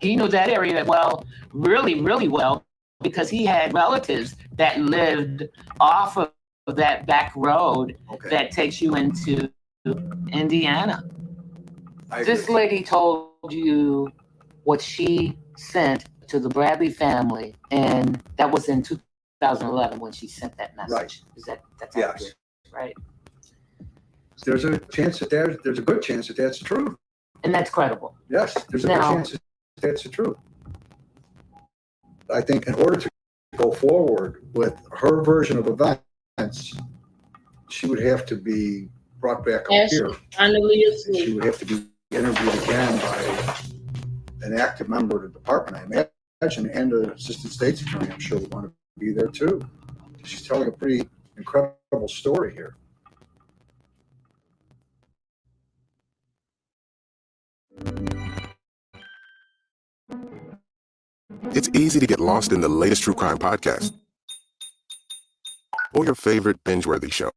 He knew that area well, really, really well, because he had relatives that lived off of that back road that takes you into Indiana. This lady told you what she sent to the Bradley family, and that was in 2011 when she sent that message. Right. Is that's Yes. accurate, right? There's a chance that there's a good chance that that's the truth. And that's credible. Yes, there's a good chance that that's the truth. I think in order to go forward with her version of events, she would have to be brought back up here. She would have to be interviewed again by an active member of the department, I imagine, and an assistant state's attorney, I'm sure, would want to be there too. She's telling a pretty incredible story here. It's easy to get lost in the latest true crime podcast or your favorite binge-worthy show.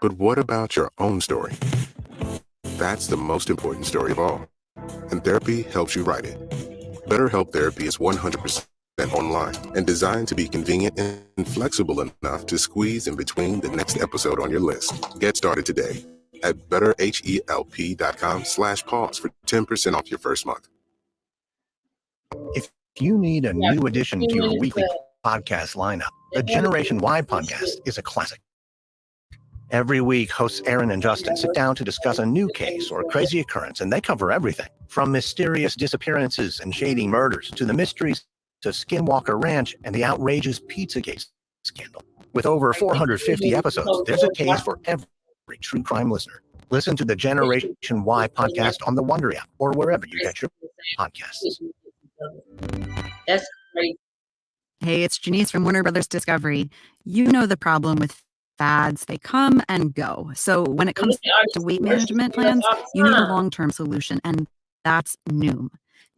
But what about your own story? That's the most important story of all. And therapy helps you write it. BetterHelp Therapy is 100% online and designed to be convenient and flexible enough to squeeze in between the next episode on your list. Get started today at betterhelp.com/pause for 10% off your first month. If you need a new addition to your weekly podcast lineup, the Generation Y podcast is a classic. Every week, hosts Aaron and Justin sit down to discuss a new case or crazy occurrence, and they cover everything from mysterious disappearances and shady murders to the mysteries of Skinwalker Ranch and the outrageous Pizzagate scandal. With over 450 episodes, there's a case for every true crime listener. Listen to the Generation Y podcast on the Wonder app or wherever you get your podcasts. That's crazy. Hey, it's Janice from Warner Brothers Discovery. You know the problem with fads, they come and go. So when it comes to weight management plans, you need a long-term solution, and that's Noom.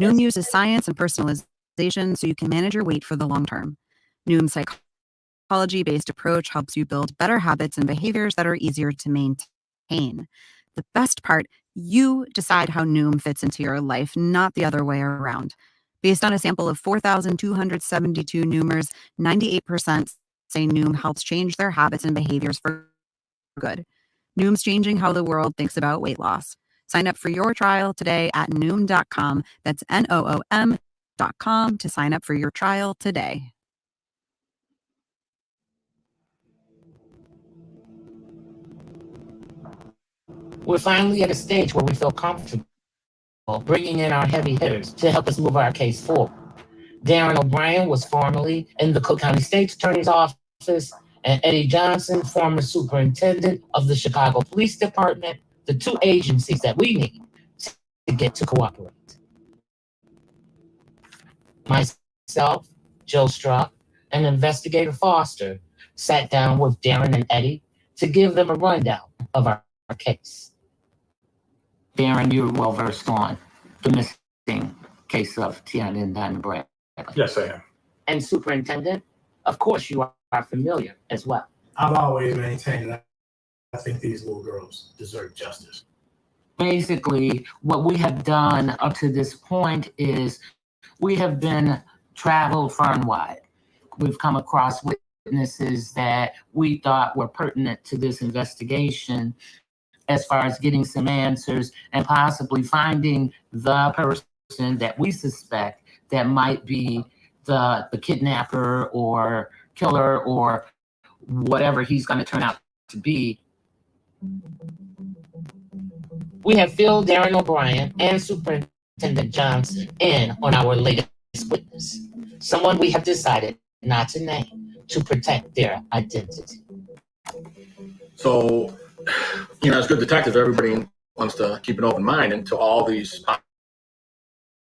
Noom uses science and personalization so you can manage your weight for the long term. Noom's psychology-based approach helps you build better habits and behaviors that are easier to maintain. The best part, you decide how Noom fits into your life, not the other way around. Based on a sample of 4,272 Noomers, 98% say Noom helps change their habits and behaviors for good. Noom's changing how the world thinks about weight loss. Sign up for your trial today at Noom.com. That's Noom.com to sign up for your trial today. We're finally at a stage where we feel comfortable bringing in our heavy hitters to help us move our case forward. Darren O'Brien was formerly in the Cook County State's Attorney's Office, and Eddie Johnson, former superintendent of the Chicago Police Department, the two agencies that we need to get to cooperate. Myself, Joe Struck, and Investigator Foster sat down with Darren and Eddie to give them a rundown of our case. Darren, you're well versed on the missing case of Tiana and Diamond Bradley. Yes, I am. And Superintendent, of course you are familiar as well. I've always maintained that I think these little girls deserve justice. Basically, what we have done up to this point is we have been traveled far and wide. We've come across witnesses that we thought were pertinent to this investigation as far as getting some answers and possibly finding the person that we suspect that might be the kidnapper or killer or whatever he's going to turn out to be. We have filled Darren O'Brien and Superintendent Johnson in on our latest witness, someone we have decided not to name to protect their identity. So, as good detectives, everybody wants to keep an open mind into all these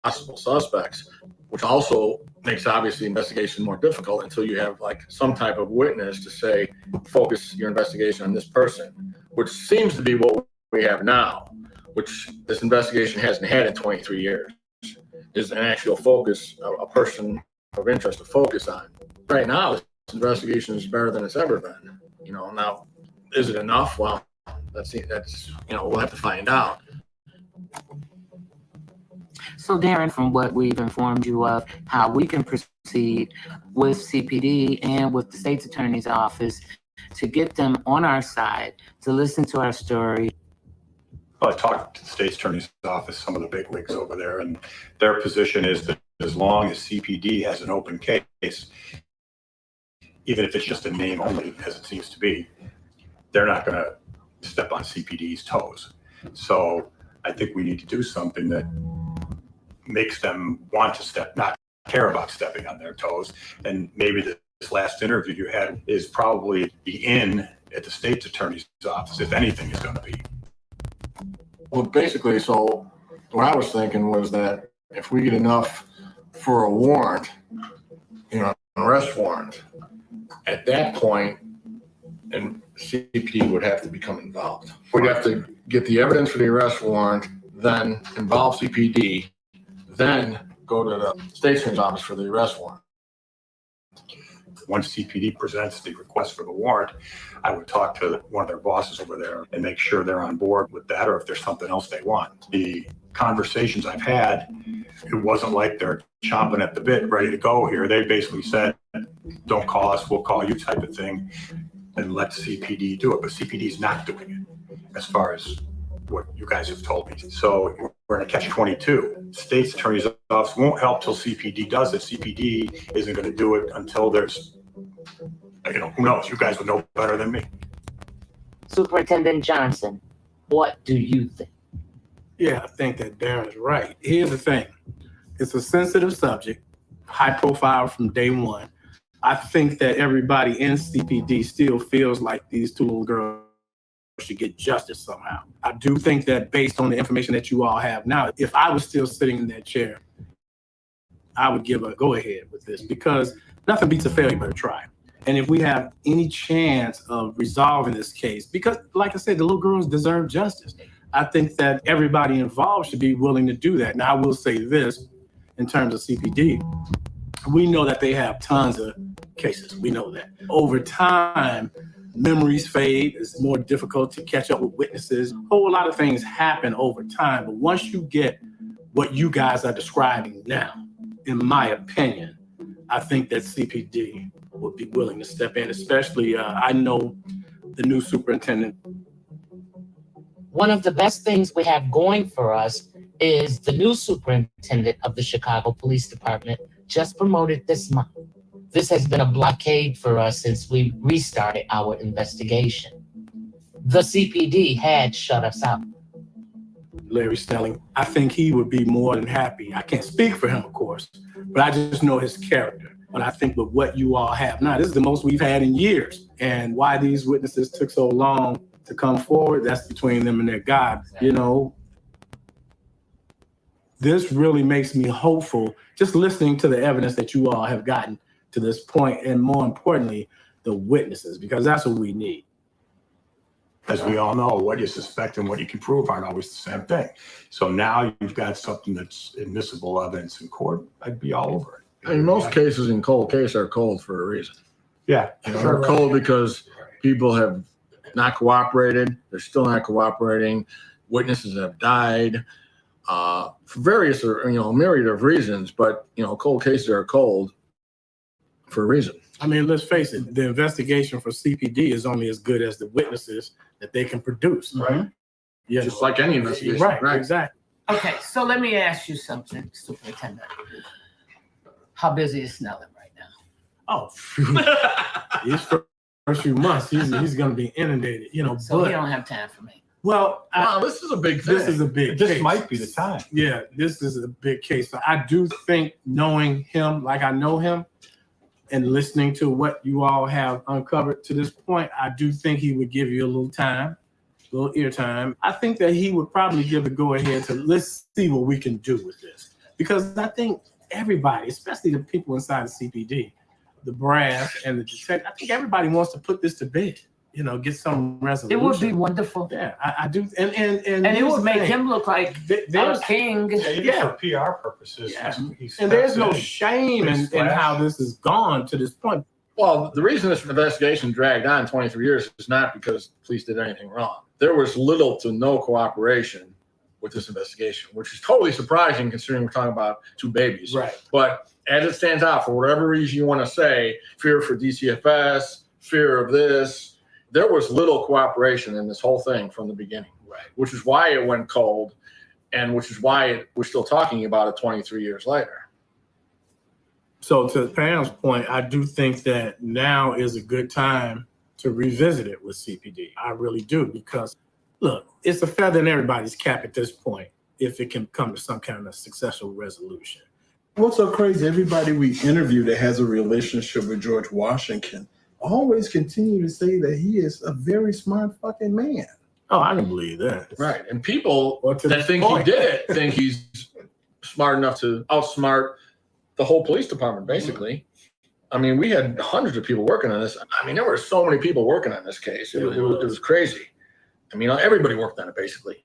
possible suspects, which also makes obviously investigation more difficult until you have like some type of witness to say, focus your investigation on this person, which seems to be what we have now, which this investigation hasn't had in 23 years. Is an actual focus, a person of interest to focus on. Right now, this investigation is better than it's ever been. Now, is it enough? Well, that's we'll have to find out. So Darren, from what we've informed you of, how we can proceed with CPD and with the state's attorney's office to get them on our side, to listen to our story. I talked to the state's attorney's office, some of the big wigs over there, and their position is that as long as CPD has an open case, even if it's just a name only, as it seems to be, they're not going to step on CPD's toes. So I think we need to do something that makes them want to not care about stepping on their toes. And maybe this last interview you had is probably the in at the state's attorney's office, if anything is going to be. Well, basically, so what I was thinking was that if we get enough for a warrant, an arrest warrant, at that point, and CPD would have to become involved. We'd have to get the evidence for the arrest warrant, then involve CPD, then go to the state's attorney's office for the arrest warrant. Once CPD presents the request for the warrant, I would talk to one of their bosses over there and make sure they're on board with that, or if there's something else they want. The conversations I've had, it wasn't like they're chomping at the bit, ready to go here. They basically said, don't call us, we'll call you type of thing, and let CPD do it. But CPD is not doing it as far as what you guys have told me. So we're in a catch-22. State's attorney's office won't help till CPD does it. CPD isn't going to do it until there's, who knows? You guys would know better than me. Superintendent Johnson, what do you think? Yeah, I think that Darren's right. Here's the thing. It's a sensitive subject, high profile from day one. I think that everybody in CPD still feels like these two little girls should get justice somehow. I do think that based on the information that you all have now, if I was still sitting in that chair, I would give a go-ahead with this because nothing beats a failure but a try. And if we have any chance of resolving this case, because like I said, the little girls deserve justice. I think that everybody involved should be willing to do that. Now, I will say this in terms of CPD. We know that they have tons of cases. We know that. Over time, memories fade. It's more difficult to catch up with witnesses. A whole lot of things happen over time. But once you get what you guys are describing now, in my opinion, I think that CPD would be willing to step in, especially I know the new superintendent. One of the best things we have going for us is the new superintendent of the Chicago Police Department just promoted this month. This has been a blockade for us since we restarted our investigation. The CPD had shut us out. Larry Stelling, I think he would be more than happy. I can't speak for him, of course, but I just know his character. But I think with what you all have now, this is the most we've had in years. And why these witnesses took so long to come forward, that's between them and their God. You know, this really makes me hopeful, just listening to the evidence that you all have gotten to this point, and more importantly, the witnesses, because that's what we need. As we all know, what you suspect and what you can prove aren't always the same thing. So now you've got something that's admissible evidence in court, I'd be all over it. In most cases, in cold case, are cold for a reason. Yeah. They're cold because people have not cooperated. They're still not cooperating. Witnesses have died for various, a myriad of reasons. But, cold cases are cold for a reason. I mean, let's face it, the investigation for CPD is only as good as the witnesses that they can produce, right? Yeah, just like any investigation. Right, exactly. Okay, so let me ask you something, Superintendent. How busy is Snellen right now? Oh, these first few months, he's going to be inundated, So he don't have time for me. Well, this is a big thing. This is a big This case. might be the time. Yeah, this is a big case. So I do think knowing him like I know him and listening to what you all have uncovered to this point, I do think he would give you a little time, a little ear time. I think that he would probably give the go-ahead to let's see what we can do with this. Because I think everybody, especially the people inside the CPD, the brass and the detective, I think everybody wants to put this to bed, get some resolution. It would be wonderful. Yeah, I do. And it would make him look like a king. Yeah, for PR purposes. Yeah. And there's no shame in how this has gone to this point. Well, the reason this investigation dragged on 23 years is not because the police did anything wrong. There was little to no cooperation with this investigation, which is totally surprising considering we're talking about two babies. Right. But as it stands out, for whatever reason you want to say, fear for DCFS, fear of this, there was little cooperation in this whole thing from the beginning. Right. Which is why it went cold, and which is why we're still talking about it 23 years later. So to Pam's point, I do think that now is a good time to revisit it with CPD. I really do, because look, it's a feather in everybody's cap at this point if it can come to some kind of successful resolution. What's so crazy, everybody we interview that has a relationship with George Washington always continue to say that he is a very smart fucking man. Oh, I can believe that. Right. And people that think he did it think he's smart enough to outsmart the whole police department, basically. I mean, we had hundreds of people working on this. I mean, there were so many people working on this case. It was crazy. I mean, everybody worked on it, basically.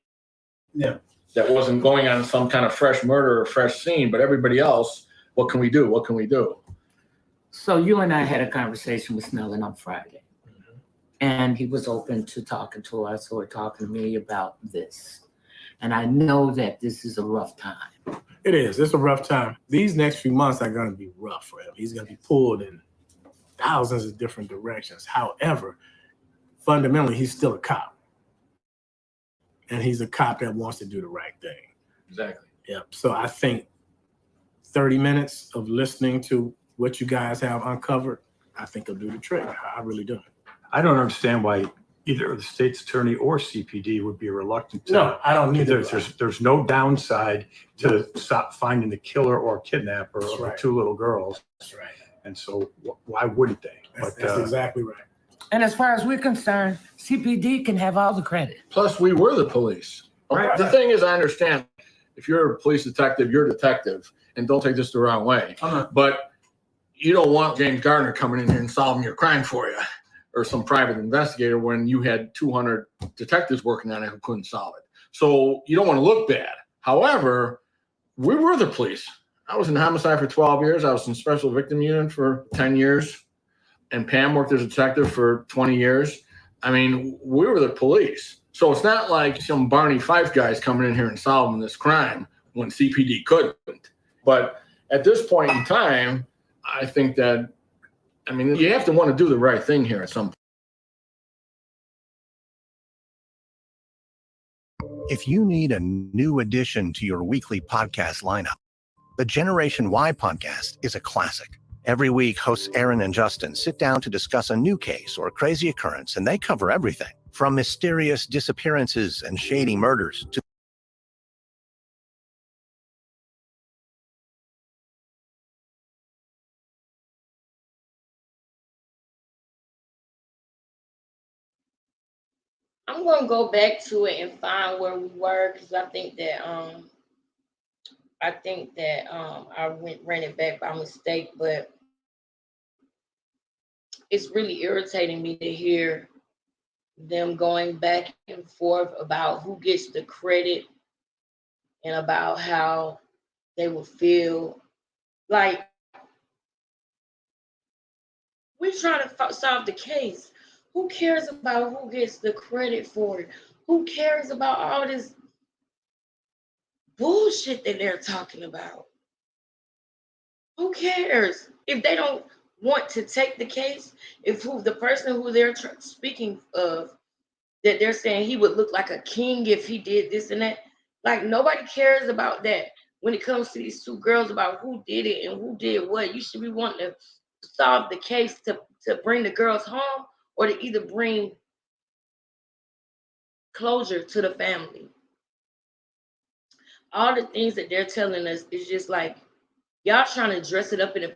Yeah. That wasn't going on some kind of fresh murder or fresh scene, but everybody else, what can we do? What can we do? So you and I had a conversation with Snellen on Friday, and he was open to talking to us or talking to me about this. And I know that this is a rough time. It is. It's a rough time. These next few months are going to be rough for him. He's going to be pulled in thousands of different directions. However, fundamentally, he's still a cop. And he's a cop that wants to do the right thing. Exactly. Yeah. So I think 30 minutes of listening to what you guys have uncovered, I think will do the trick. I really do. I don't understand why either the state's attorney or CPD would be reluctant to. No, I don't either. There's no downside to stop finding the killer or kidnapper of the two little girls. That's right. And so why wouldn't they? That's exactly right. And as far as we're concerned, CPD can have all the credit. Plus, we were the police. Right. The thing is, I understand if you're a police detective, you're a detective, and don't take this the wrong way. But you don't want James Gardner coming in here and solving your crime for you, or some private investigator when you had 200 detectives working on it who couldn't solve it. So you don't want to look bad. However, we were the police. I was in homicide for 12 years. I was in special victim unit for 10 years. And Pam worked as a detective for 20 years. I mean, we were the police. So it's not like some Barney Fife guys coming in here and solving this crime when CPD couldn't. But at this point in time, I think that, I mean, you have to want to do the right thing here at some point. If you need a new addition to your weekly podcast lineup, the Generation Y podcast is a classic. Every week, hosts Aaron and Justin sit down to discuss a new case or crazy occurrence, and they cover everything from mysterious disappearances and shady murders to I'm gonna go back to it and find where we were because I think that I ran it back by mistake, but it's really irritating me to hear them going back and forth about who gets the credit and about how they will feel. Like, we're trying to solve the case. Who cares about who gets the credit for it? Who cares about all this bullshit that they're talking about? Who cares? If they don't want to take the case, if the person who they're speaking of, that they're saying he would look like a king if he did this and that, like, nobody cares about that when it comes to these two girls about who did it and who did what. You should be wanting to solve the case to bring the girls home or to either bring closure to the family. All the things that they're telling us is just like, y'all trying to dress it up in a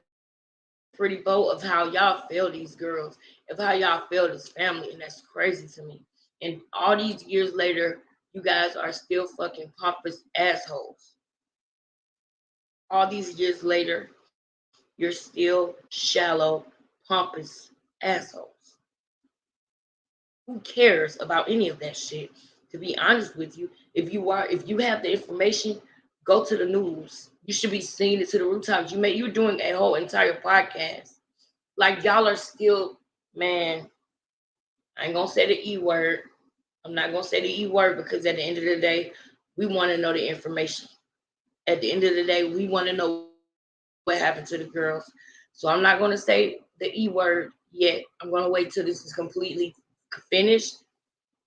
pretty bow of how y'all feel these girls, of how y'all feel this family, and that's crazy to me. And all these years later, you guys are still fucking pompous assholes. All these years later, you're still shallow, pompous assholes. Who cares about any of that shit? To be honest with you, if you have the information, go to the news. You should be singing it to the rooftops. You're doing a whole entire podcast. Like, y'all are still, man, I ain't gonna say the E word. I'm not gonna say the E word because at the end of the day, we want to know the information. At the end of the day, we want to know what happened to the girls. So I'm not gonna say the E word yet. I'm gonna wait till this is completely finished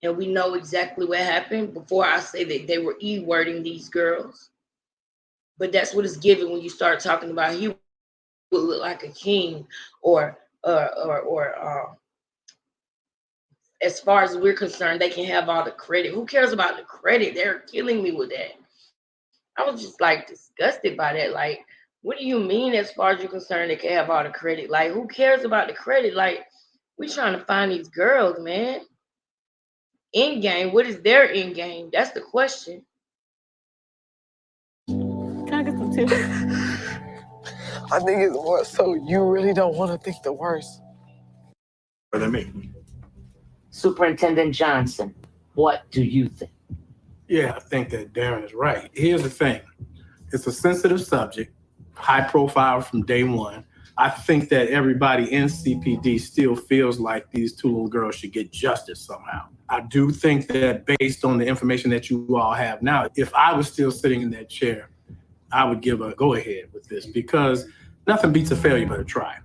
and we know exactly what happened before I say that they were E-wording these girls. But that's what it's given when you start talking about he would look like a king or as far as we're concerned, they can have all the credit. Who cares about the credit? They're killing me with that. I was just like disgusted by that. Like, what do you mean as far as you're concerned they can have all the credit? Like, who cares about the credit? Like, we trying to find these girls, man. End game, what is their end game? That's the question. Can I get some tips? I think it's more so you really don't want to think the worst. Better than me. Superintendent Johnson, what do you think? Yeah, I think that Darren is right. Here's the thing. It's a sensitive subject, high profile from day one. I think that everybody in CPD still feels like these two little girls should get justice somehow. I do think that based on the information that you all have now, if I was still sitting in that chair, I would give a go-ahead with this because nothing beats a failure but a try.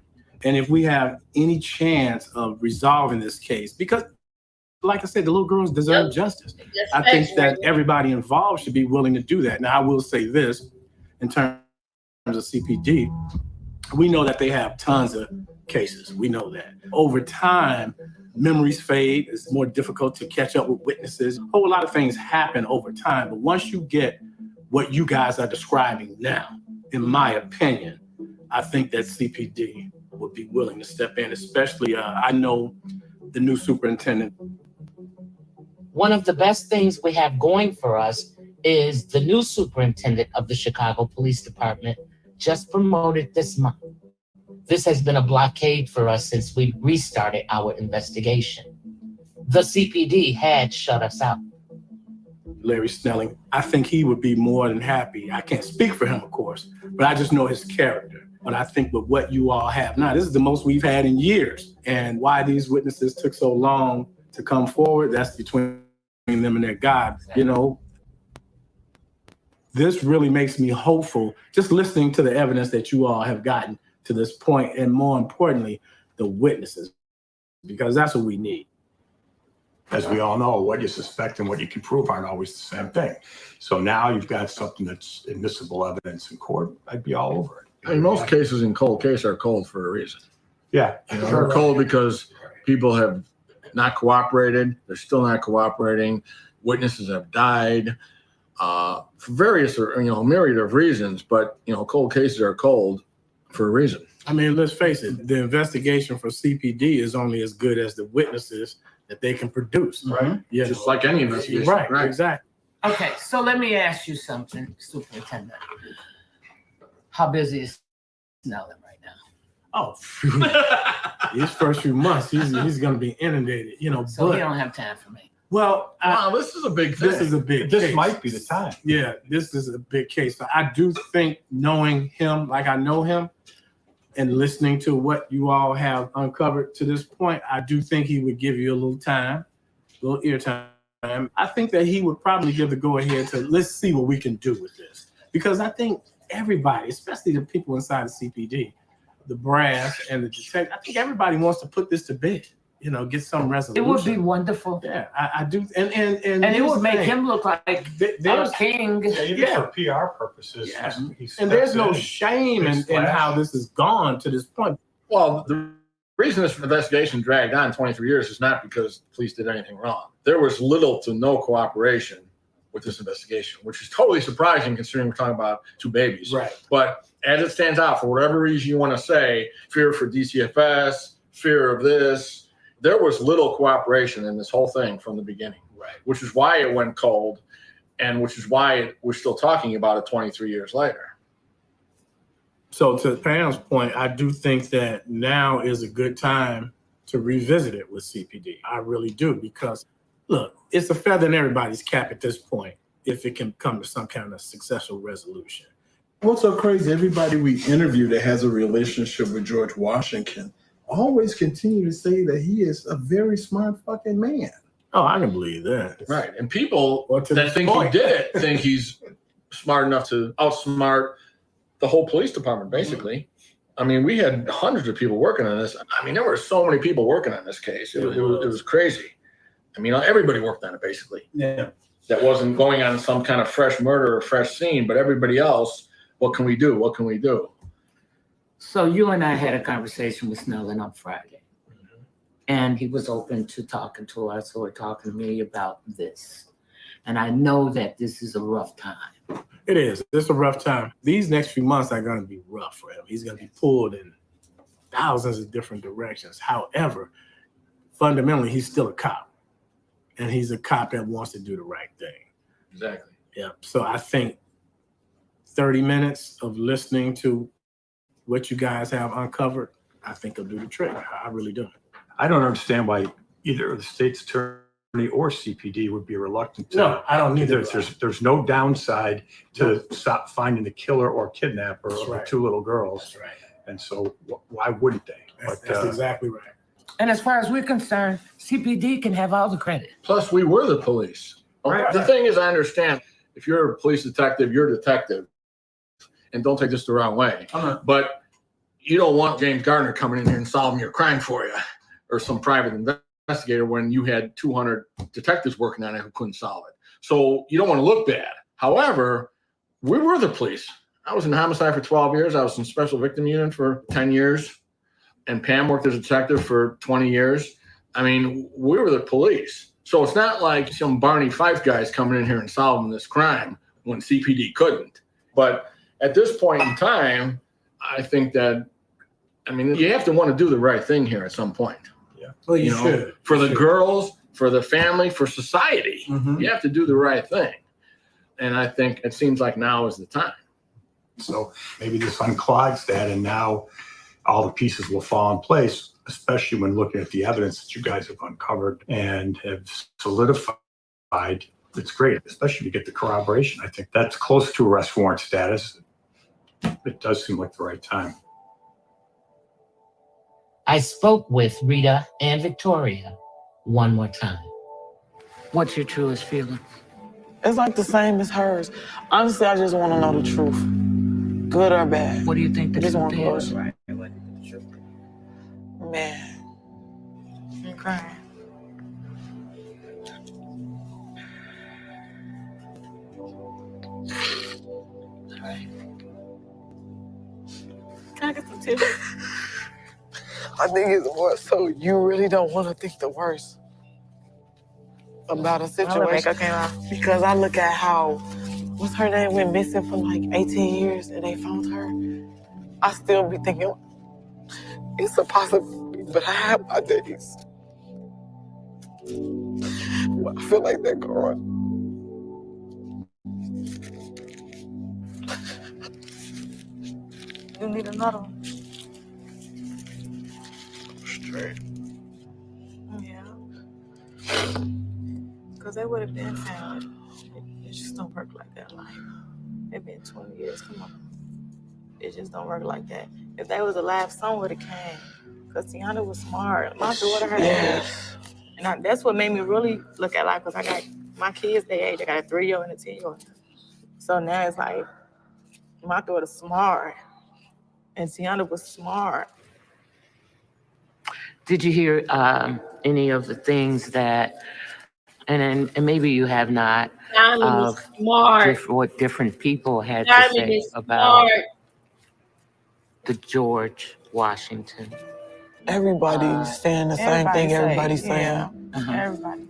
And if we have any chance of resolving this case, because like I said, the little girls deserve justice. I think that everybody involved should be willing to do that. Now, I will say this, in terms of CPD, we know that they have tons of cases. We know that. Over time, memories fade. It's more difficult to catch up with witnesses. A whole lot of things happen over time. But once you get what you guys are describing now, in my opinion, I think that CPD would be willing to step in, especially I know the new superintendent. One of the best things we have going for us is the new superintendent of the Chicago Police Department just promoted this month. This has been a blockade for us since we restarted our investigation. The CPD had shut us out. Larry Snelling, I think he would be more than happy. I can't speak for him, of course, but I just know his character. But I think with what you all have now, this is the most we've had in years. And why these witnesses took so long to come forward, that's between them and their God. You know, this really makes me hopeful, just listening to the evidence that you all have gotten to this point, and more importantly, the witnesses, because that's what we need. As we all know, what you suspect and what you can prove aren't always the same thing. So now you've got something that's admissible evidence in court. I'd be all over it. I mean, most cases in cold case are cold for a reason. Yeah. You know, they're cold because people have not cooperated. They're still not cooperating. Witnesses have died for various, myriad of reasons. But, cold cases are cold for a reason. I mean, let's face it, the investigation for CPD is only as good as the witnesses that they can produce. Right. Yeah. Just like any investigation. Right, exactly. Okay, so let me ask you something, Superintendent. How busy is Snelling right now? Oh, these first few months, he's going to be inundated, So he don't have time for me. Well, this is a big thing. This is a big This case. might be the time. Yeah, this is a big case. So I do think, knowing him like I know him and listening to what you all have uncovered to this point, I do think he would give you a little time, a little ear time. I think that he would probably give the go-ahead to, let's see what we can do with this. Because I think everybody, especially the people inside the CPD, the brass and the detective, I think everybody wants to put this to bed, get some resolution. It would be wonderful. Yeah, I do. And it would make him look like a king. Even for PR purposes. Yeah. he And there's steps no in, shame big in splash. how this has gone to this point. Well, the reason this investigation dragged on 23 years is not because the police did anything wrong. There was little to no cooperation with this investigation, which is totally surprising considering we're talking about two babies. Right. But as it stands out, for whatever reason you want to say, fear for DCFS, fear of this, there was little cooperation in this whole thing from the beginning. Right. Which is why it went cold, and which is why we're still talking about it 23 years later. So to Pam's point, I do think that now is a good time to revisit it with CPD. I really do, because look, it's a feather in everybody's cap at this point if it can come to some kind of successful resolution. What's so crazy, everybody we interview that has a relationship with George Washington always continue to say that he is a very smart fucking man. Oh, I can believe that. Right. And people to that this think point. he did it think he's smart enough to outsmart the whole police department, basically. I mean, we had hundreds of people working on this. I mean, there were so many people working on this case. It was crazy. I mean, everybody worked on it, basically. Yeah. That wasn't going on some kind of fresh murder or fresh scene, but everybody else, what can we do? What can we do? So you and I had a conversation with Snelling on Friday, and he was open to talking to us or talking to me about this. And I know that this is a rough time. It is. It's a rough time. These next few months are going to be rough for him. He's going to be pulled in thousands of different directions. However, fundamentally, he's still a cop. And he's a cop that wants to do the right thing. Exactly. Yeah. So I think 30 minutes of listening to what you guys have uncovered, I think will do the trick. I really do. I don't understand why either the state's attorney or CPD would be reluctant to. No, I don't either. There's no downside to stop finding the killer or kidnapper of the two little girls. That's right. And so why wouldn't they? That's exactly right. And as far as we're concerned, CPD can have all the credit. Plus, we were the police. Right. The thing is, I understand if you're a police detective, you're a detective. And don't take this the wrong way. But you don't want James Gardner coming in here and solving your crime for you or some private investigator when you had 200 detectives working on it who couldn't solve it. So you don't want to look bad. However, we were the police. I was in homicide for 12 years. I was in special victim unit for 10 years. And Pam worked as a detective for 20 years. I mean, we were the police. So it's not like some Barney Fife guys coming in here and solving this crime when CPD couldn't. But at this point in time, I think that, I mean, you have to want to do the right thing here at some point. Yeah. Well, you should. For the girls, for the family, for society, you have to do the right thing. And I think it seems like now is the time. So maybe this unclogs that, and now all the pieces will fall in place, especially when looking at the evidence that you guys have uncovered and have solidified. It's great, especially to get the corroboration. I think that's close to arrest warrant status. It does seem like the right time. I spoke with Rita and Victoria one more time. What's your truest feeling? It's like the same as hers. Honestly, I just want to know the truth, good or bad. What do you think the truth is? Man, I'm crying. Can I get some tips? I think it's more so you really don't want to think the worst about a situation. Because I look at how, what's her name, went missing for like 18 years and they found her. I still be thinking, it's a possibility, but I have my days. I feel like they're gone. You need another one. Straight. Yeah. Because they would have been found. It just don't work like that. Like, it's been 20 years. Come on. It just don't work like that. If they was alive, someone would have came. Because Tiana was smart. My daughter, her age. And that's what made me really look at life. Because I got my kids, their age. I got a 3-year-old and a 10-year-old. So now it's like, my daughter's smart. And Tiana was smart. Did you hear any of the things that, and maybe you have not, Diamond is smart. what different people had to Diamond say is about smart. the George Washington? Everybody's saying the same thing everybody's saying. Uh-huh. Everybody.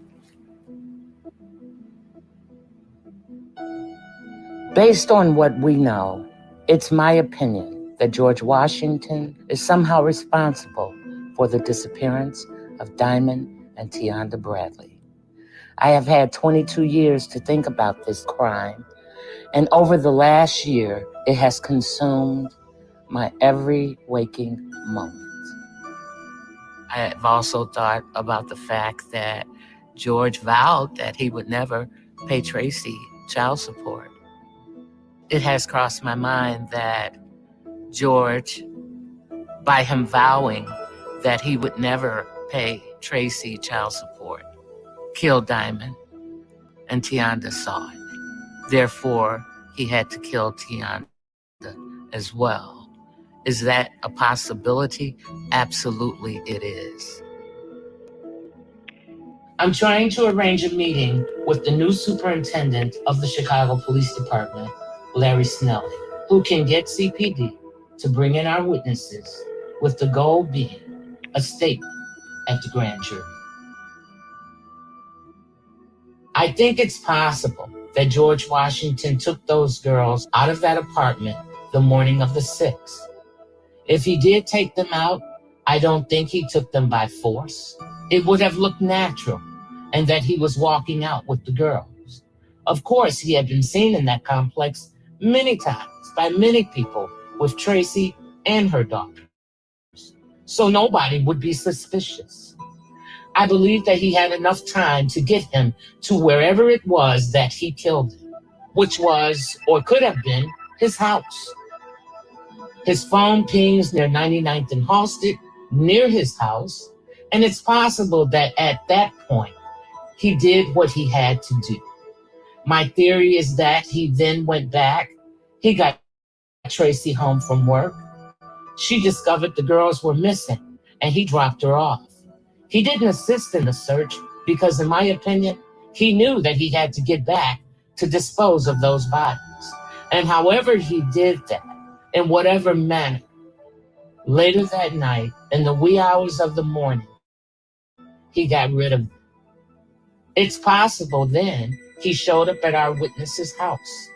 Based on what we know, it's my opinion that George Washington is somehow responsible for the disappearance of Diamond and Tianda Bradley. I have had 22 years to think about this crime, and over the last year, it has consumed my every waking moment. I have also thought about the fact that George vowed that he would never pay Tracy child support. It has crossed my mind that George, by him vowing that he would never pay Tracy child support, killed Diamond, and Tianda saw it. Therefore, he had to kill Tianda as well. Is that a possibility? Absolutely it is. I'm trying to arrange a meeting with the new superintendent of the Chicago Police Department, Larry Snelling, who can get CPD to bring in our witnesses, with the goal being a statement at the grand jury. I think it's possible that George Washington took those girls out of that apartment the morning of the 6th. If he did take them out, I don't think he took them by force. It would have looked natural, and that he was walking out with the girls. Of course, he had been seen in that complex many times by many people with Tracy and her daughters. So nobody would be suspicious. I believe that he had enough time to get him to wherever it was that he killed him, which was, or could have been, his house. His phone pings near 99th and Halsted, near his house, and it's possible that at that point, he did what he had to do. My theory is that he then went back. He got Tracy home from work. She discovered the girls were missing, and he dropped her off. He didn't assist in the search because, in my opinion, he knew that he had to get back to dispose of those bodies. And however he did that, in whatever manner, later that night, in the wee hours of the morning, he got rid of them. It's possible then he showed up at our witness's house.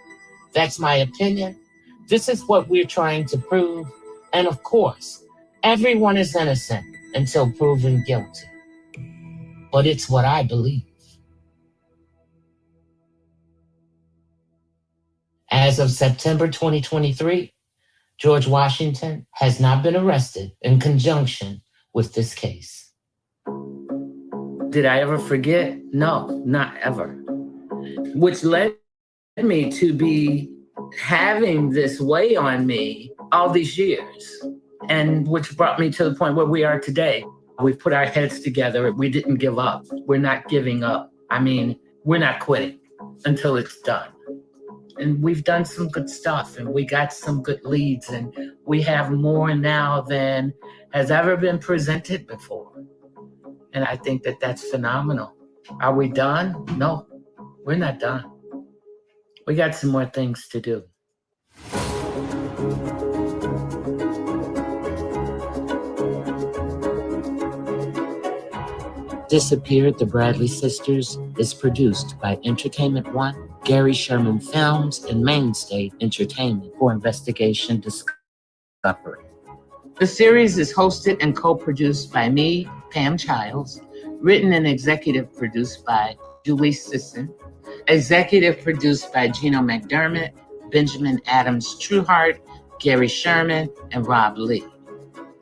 That's my opinion. This is what we're trying to prove. And of course, everyone is innocent until proven guilty. But it's what I believe. As of September 2023, George Washington has not been arrested in conjunction with this case. Did I ever forget? No, not ever. Which led me to be having this weigh on me all these years, and which brought me to the point where we are today. We put our heads together. We didn't give up. We're not giving up. I mean, we're not quitting until it's done. And we've done some good stuff, and we got some good leads, and we have more now than has ever been presented before. And I think that that's phenomenal. Are we done? No, we're not done. We got some more things to do. Dissapeared, the Bradley Sisters, is produced by Entertainment One, Gary Sherman Films, and Mainstay Entertainment for Investigation Discovery. The series is hosted and co-produced by me, Pam Childs, written and executive produced by Julie Sisson, executive produced by Gino McDermott, Benjamin Adams Trueheart, Gary Sherman, and Rob Lee.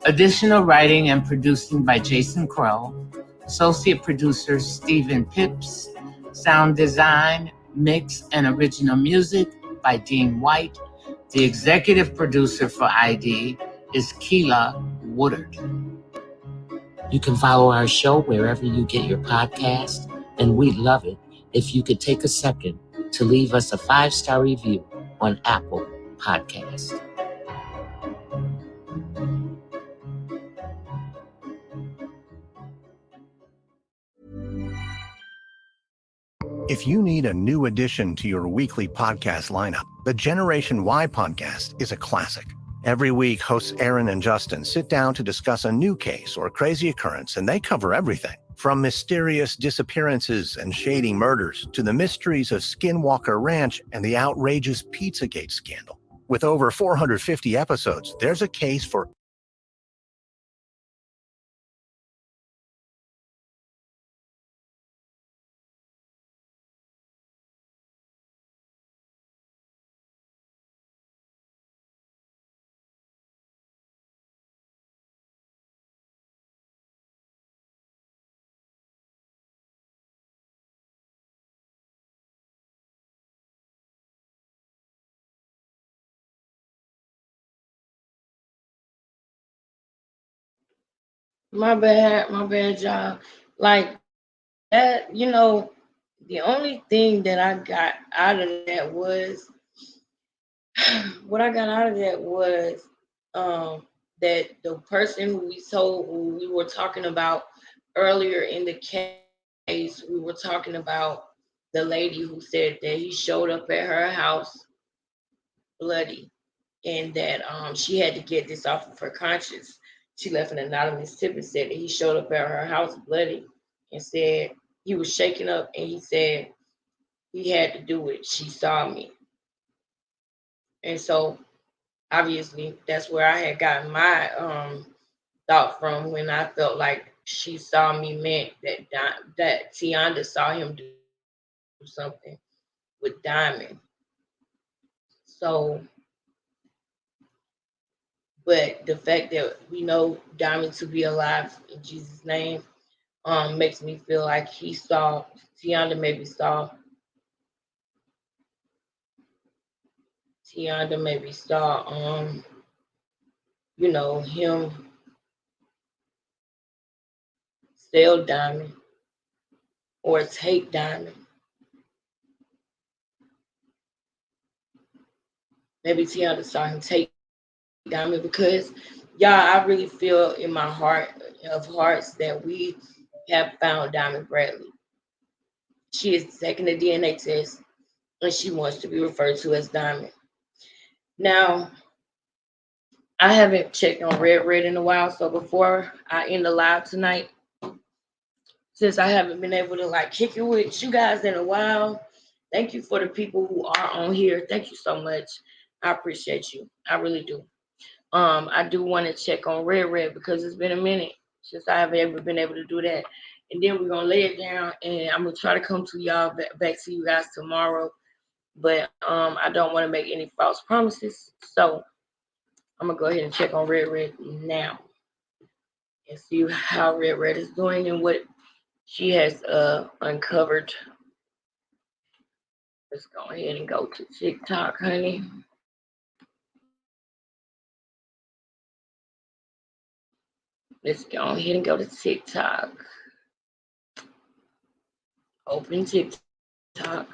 Additional writing and producing by Jason Crow, associate producer Stephen Pips, sound design, mix, and original music by Dean White. The executive producer for ID is Keela Woodard. You can follow our show wherever you get your podcast, and we'd love it if you could take a second to leave us a 5-star review on Apple Podcasts. If you need a new addition to your weekly podcast lineup, the Generation Y podcast is a classic. Every week, hosts Aaron and Justin sit down to discuss a new case or crazy occurrence, and they cover everything from mysterious disappearances and shady murders to the mysteries of Skinwalker Ranch and the outrageous Pizzagate scandal. With over 450 episodes, there's a case for My bad, y'all. Like that, the only thing that I got out of that was what I got out of that was that the person who we were talking about earlier in the case, we were talking about the lady who said that he showed up at her house bloody, and that she had to get this off of her conscience. She left an anonymous tip and said that he showed up at her house bloody and said he was shaken up, and he said he had to do it. She saw me. And so obviously that's where I had gotten my thought from when I felt like she saw me meant that Tianda saw him do something with Diamond. So, but the fact that we know Diamond to be alive in Jesus' name makes me feel like Tianda maybe saw him sell Diamond or take Diamond. Maybe Tianda saw him take Diamond because, y'all, I really feel in my heart of hearts that we have found Diamond Bradley. She is taking the DNA test, and she wants to be referred to as Diamond. Now, I haven't checked on Red in a while, so before I end the live tonight, since I haven't been able to like kick it with you guys in a while, thank you for the people who are on here. Thank you so much. I appreciate you. I really do. I do want to check on Red because it's been a minute since I have ever been able to do that. And then we're gonna lay it down, and I'm gonna try to come to y'all back to you guys tomorrow. But I don't want to make any false promises, so I'm gonna go ahead and check on Red now and see how Red is doing and what she has uncovered. Let's go ahead and go to TikTok, honey. Let's go ahead and go to TikTok. Open TikTok.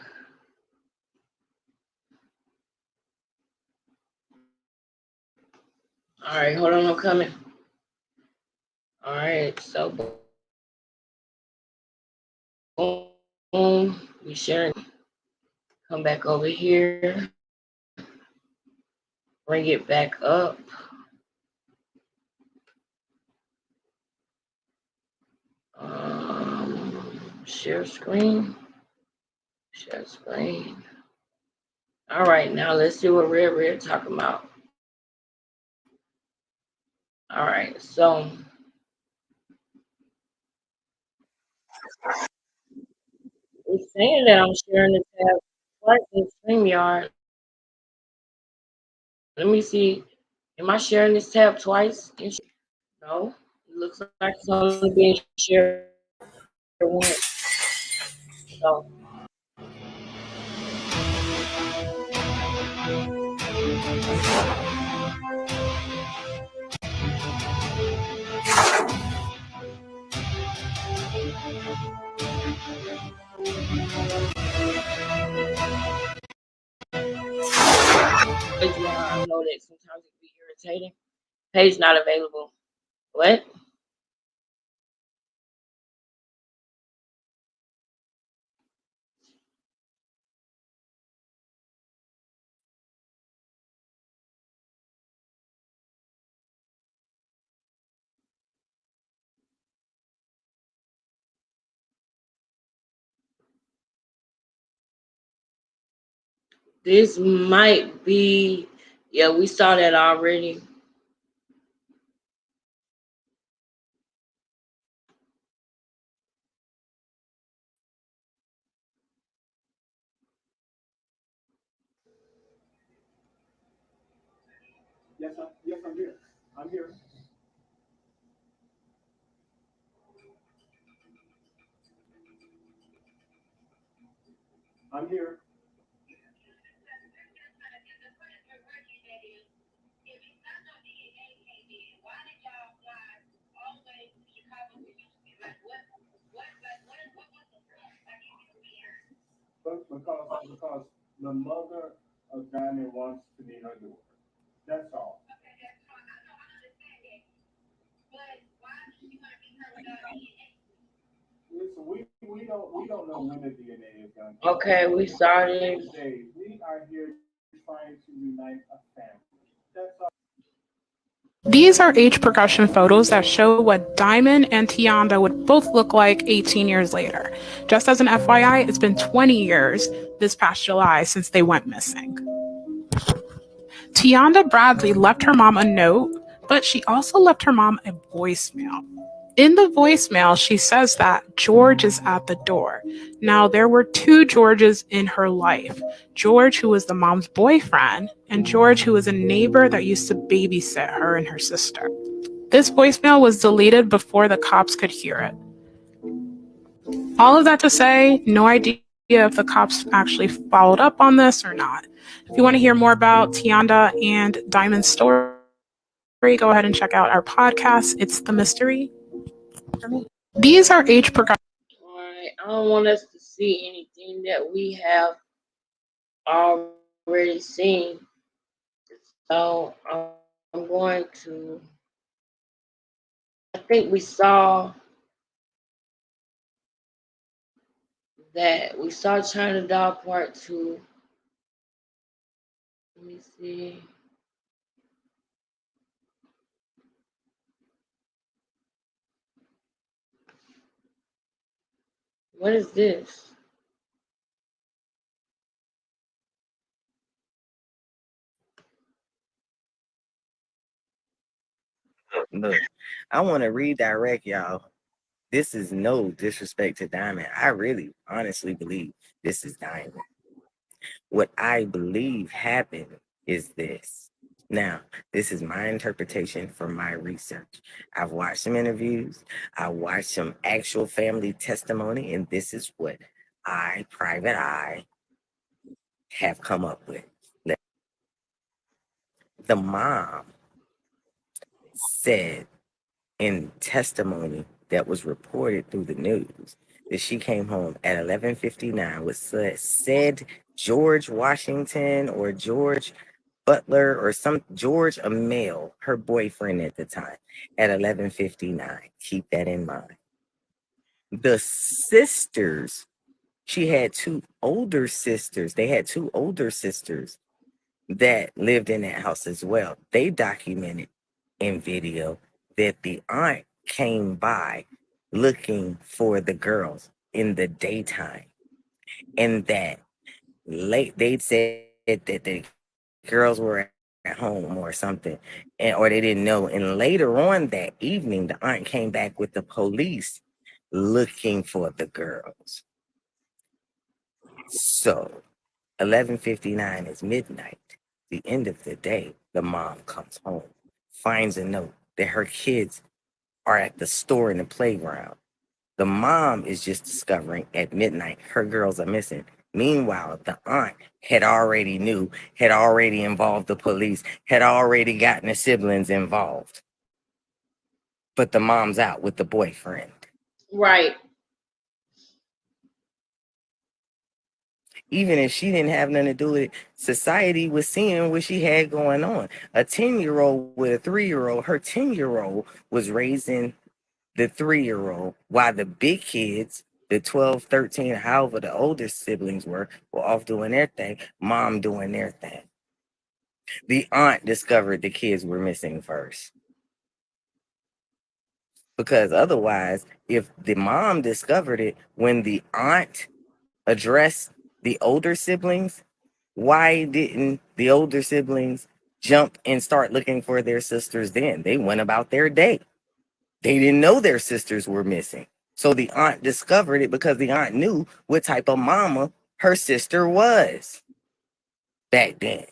All right, hold on, I'm coming. All right, so boom, we sharing. Come back over here. Bring it back up. Share screen. Share screen. All right, now let's see what Red talking about. All right, so it's saying that I'm sharing the tab twice in StreamYard. Let me see. Am I sharing this tab twice? No. It looks like it's only being shared once. So as you all know that sometimes it can be irritating. Page not available. What? This might be, yeah, we saw that already. Yes, I'm here. I'm here. I'm here. Because the mother of Diamond wants to meet her daughter. That's all. Listen, we don't know when the DNA is going to come. Okay, we saw this. We are here trying to unite a family. That's all. These are age progression photos that show what Diamond and Tianda would both look like 18 years later. Just as an FYI, it's been 20 years this past July since they went missing. Tianda Bradley left her mom a note, but she also left her mom a voicemail. In the voicemail, she says that George is at the door. Now, there were two Georges in her life. George, who was the mom's boyfriend, and George, who was a neighbor that used to babysit her and her sister. This voicemail was deleted before the cops could hear it. All of that to say, no idea if the cops actually followed up on this or not. If you want to hear more about Tianda and Diamond's story, go ahead and check out our podcast. It's The Mystery. These are age progression. All right, I don't want us to see anything that we have already seen. So I'm going to, I think we saw that we saw China Doll Part 2. Let me see. What is this? Look, I want to redirect y'all. This is no disrespect to Diamond. I really honestly believe this is Diamond. What I believe happened is this. Now, this is my interpretation from my research. I've watched some interviews, I watched some actual family testimony, and this is what Private Eye, have come up with. The mom said in testimony that was reported through the news that she came home at 11:59 with said George Washington or George Butler or some George, a male, her boyfriend at the time, at 11:59. Keep that in mind. The sisters, she had two older sisters. They had two older sisters that lived in that house as well. They documented in video that the aunt came by looking for the girls in the daytime, and that late they said that the girls were at home or something, and or they didn't know. And later on that evening, the aunt came back with the police looking for the girls. So 11:59 is midnight. The end of the day, the mom comes home, finds a note that her kids are at the store in the playground. The mom is just discovering at midnight her girls are missing. Meanwhile, the aunt had already knew, had already involved the police, had already gotten the siblings involved. But the mom's out with the boyfriend. Right. Even if she didn't have nothing to do with it, society was seeing what she had going on. A 10-year-old with a 3-year-old, her 10-year-old was raising the 3-year-old, while the big kids, the 12, 13, however the older siblings were off doing their thing, mom doing their thing. The aunt discovered the kids were missing first. Because otherwise, if the mom discovered it when the aunt addressed the older siblings, why didn't the older siblings jump and start looking for their sisters then? They went about their day. They didn't know their sisters were missing. So the aunt discovered it because the aunt knew what type of mama her sister was back then.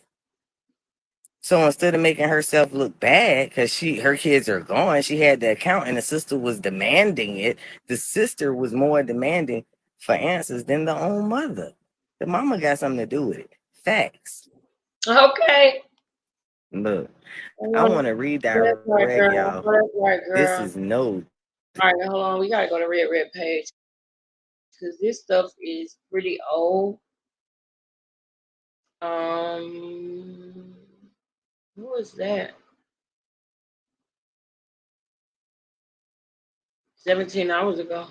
So instead of making herself look bad because her kids are gone, she had the account and the sister was demanding it. The sister was more demanding for answers than the own mother. The mama got something to do with it. Facts. Okay. Look, I want to redirect y'all. This is no. All right, hold on. We gotta go to red page because this stuff is pretty old. Who was that? 17 hours ago.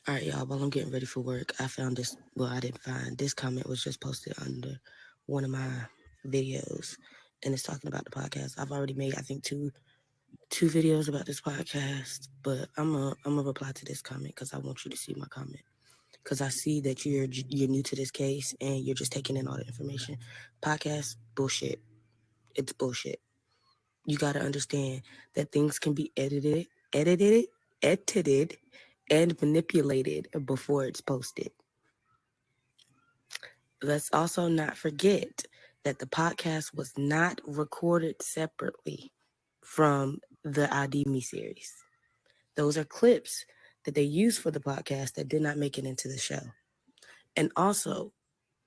All right, y'all, while I'm getting ready for work, I found this. Well, I didn't find this comment was just posted under one of my videos, and it's talking about the podcast. I've already made, I think, two videos about this podcast, but I'm gonna reply to this comment because I want you to see my comment. Because I see that you're new to this case and you're just taking in all the information. Podcast, bullshit. It's bullshit. You got to understand that things can be edited, and manipulated before it's posted. Let's also not forget that the podcast was not recorded separately from the ID Me series. Those are clips that they used for the podcast that did not make it into the show. And also,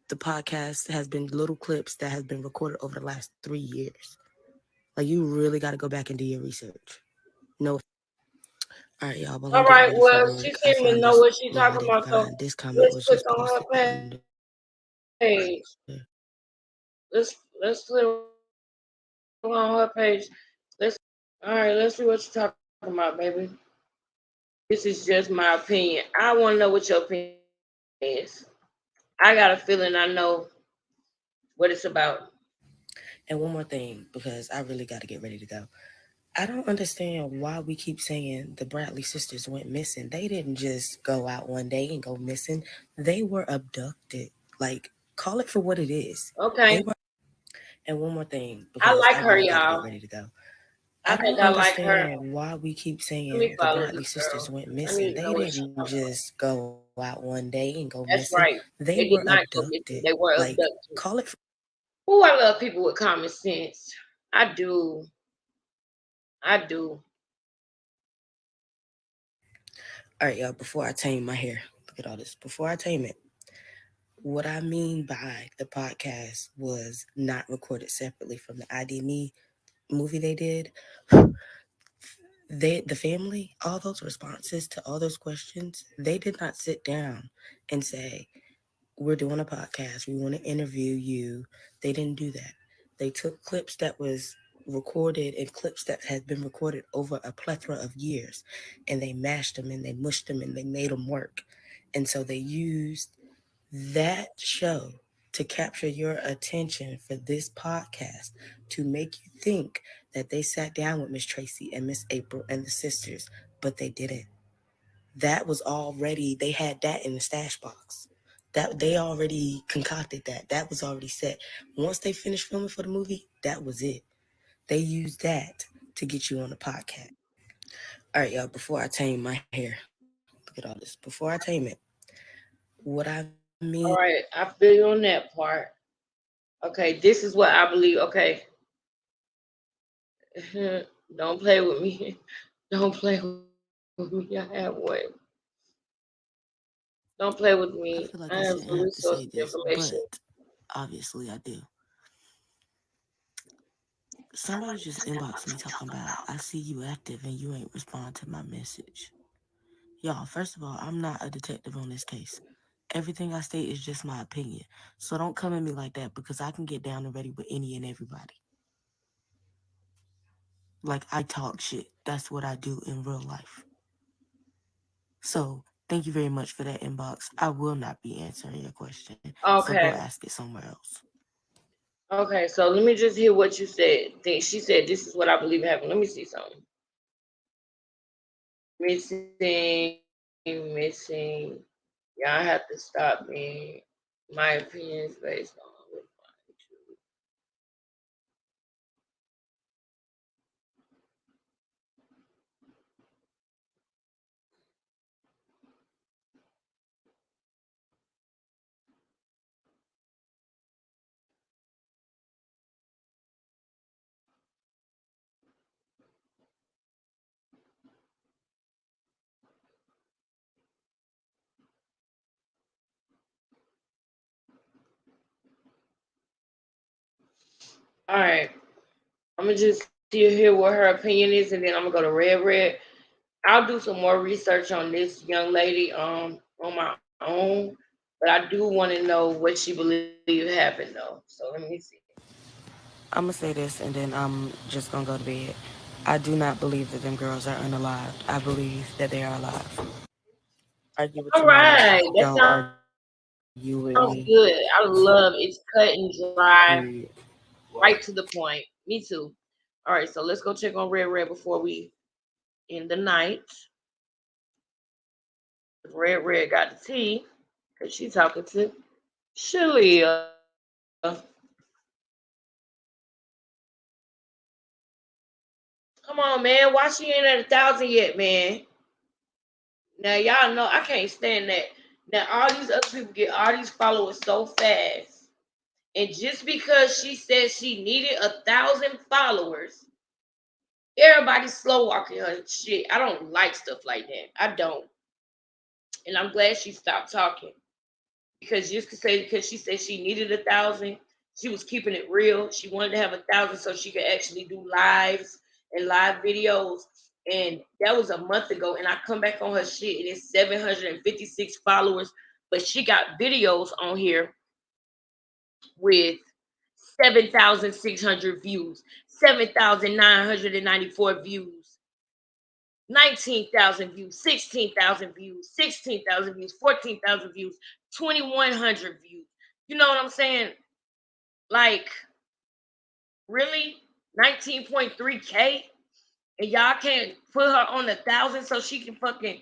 the podcast has been little clips that have been recorded over the last 3 years. Like, you really got to go back and do your research. No. All right, y'all. Well, All right, well, she didn't even know what she's talking about, so this comment let's was click just on her page. Let's click on her page. Let's all right. Let's see what you're talking about, baby. This is just my opinion. I want to know what your opinion is. I got a feeling I know what it's about. And one more thing, because I really got to get ready to go. I don't understand why we keep saying the Bradley sisters went missing. They didn't just go out one day and go missing. They were abducted. Like, call it for what it is. Okay. They were. And one more thing, I because like I her, really got to get y'all. ready to go. I I think don't I like her. understand why we keep Let me saying the follow Bradley this sisters girl. went I missing. need to They know what she's didn't talking about. just go out one day and go missing. That's right. They They were did not go abducted. missing. They were Like, abducted. call it. Oh, I love people with common sense. I do. I do. All right, y'all, before I tame my hair, look at all this. Before I tame it, what I mean by the podcast was not recorded separately from the ID Me movie they did. The family, all those responses to all those questions, they did not sit down and say, we're doing a podcast, we want to interview you. They didn't do that. They took clips that was recorded and clips that had been recorded over a plethora of years, and they mashed them and they mushed them and they made them work. And so they used that show to capture your attention for this podcast, to make you think that they sat down with Miss Tracy and Miss April and the sisters, but they didn't. That was already, they had that in the stash box. That they already concocted that. That was already set. Once they finished filming for the movie, that was it. They used that to get you on the podcast. All right, y'all, before I tame my hair, look at all this. Before I tame it, what I mean. All right. I feel you on that part. Okay. This is what I believe. Okay. Don't play with me. Don't play with me. I have what? Don't play with me. I I feel like have I some shouldn't have to resources say this, information. but obviously I do. Somebody just inboxed me talking about, I see you active and you ain't respond to my message. Y'all, first of all, I'm not a detective on this case. Everything I state is just my opinion. So don't come at me like that, because I can get down and ready with any and everybody. Like, I talk shit. That's what I do in real life. So thank you very much for that inbox. I will not be answering your question. So go Okay. ask it somewhere else. Okay. So let me just hear what you said. She said, this is what I believe happened. Let me see something. Missing. Y'all have to stop me. My opinion is based on what all right. I'm gonna just hear what her opinion is, and then I'm gonna go to Red. I'll do some more research on this young lady on my own, but I do want to know what she believes happened though. So let me see. I'm going to say this and then I'm just going to go to bed. I do not believe that them girls are unalived. I believe that they are alive. Argue with All somebody. right, that Don't sounds argue with me. good. I love it's cut and dry, Period. right to the point. Me too. All right, so let's go check on Red before we end the night. Red got the tea because she's talking to Shalia. Come on, man. Why she ain't at 1,000 yet, man? Now y'all know I can't stand that. Now all these other people get all these followers so fast, and just because she said she needed 1,000 followers, everybody's slow walking her shit. I don't like stuff like that. I don't, and I'm glad she stopped talking because just to say because she said she needed 1,000, she was keeping it real. She wanted to have 1,000 so she could actually do lives and live videos. And that was a month ago. And I come back on her shit and it's 756 followers, but she got videos on here with 7,600 views, 7,994 views, 19,000 views, 16,000 views, 16,000 views, 14,000 views, 2,100 views. You know what I'm saying? Like, really? 19.3K? And y'all can't put her on 1,000 so she can fucking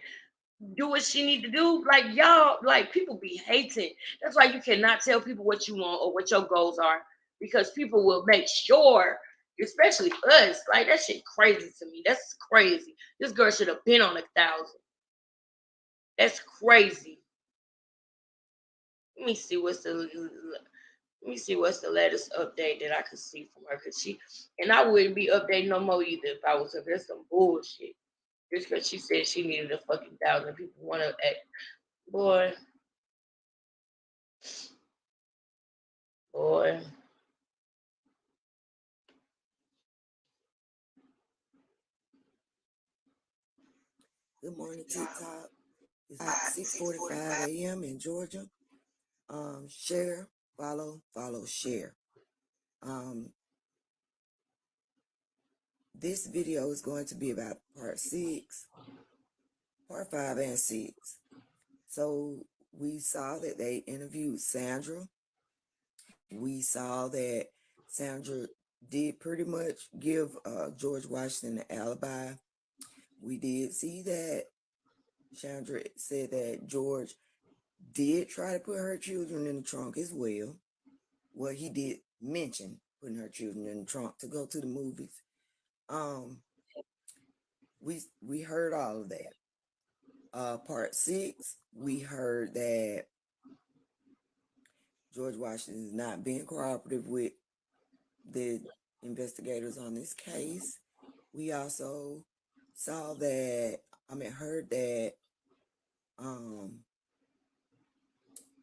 do what she need to do? Like, y'all, like, people be hating. That's why you cannot tell people what you want or what your goals are, because people will make sure, especially us. Like, that shit crazy to me. That's crazy. This girl should have been on 1,000. That's crazy. Let me see what's the latest update that I could see from her, cause and I wouldn't be updating no more either if I was her. That's some bullshit. Just because she said she needed a fucking 1,000 people want to act. Boy. Good morning, TikTok. It's 6:45 a.m. in Georgia. Share, follow, share. This video is going to be about part 6, part 5, and 6. So we saw that they interviewed Sandra. We saw that Sandra did pretty much give George Washington an alibi. We did see that Sandra said that George did try to put her children in the trunk as well. Well, he did mention putting her children in the trunk to go to the movies. We heard all of that. Part 6, we heard that George Washington is not being cooperative with the investigators on this case. We also heard that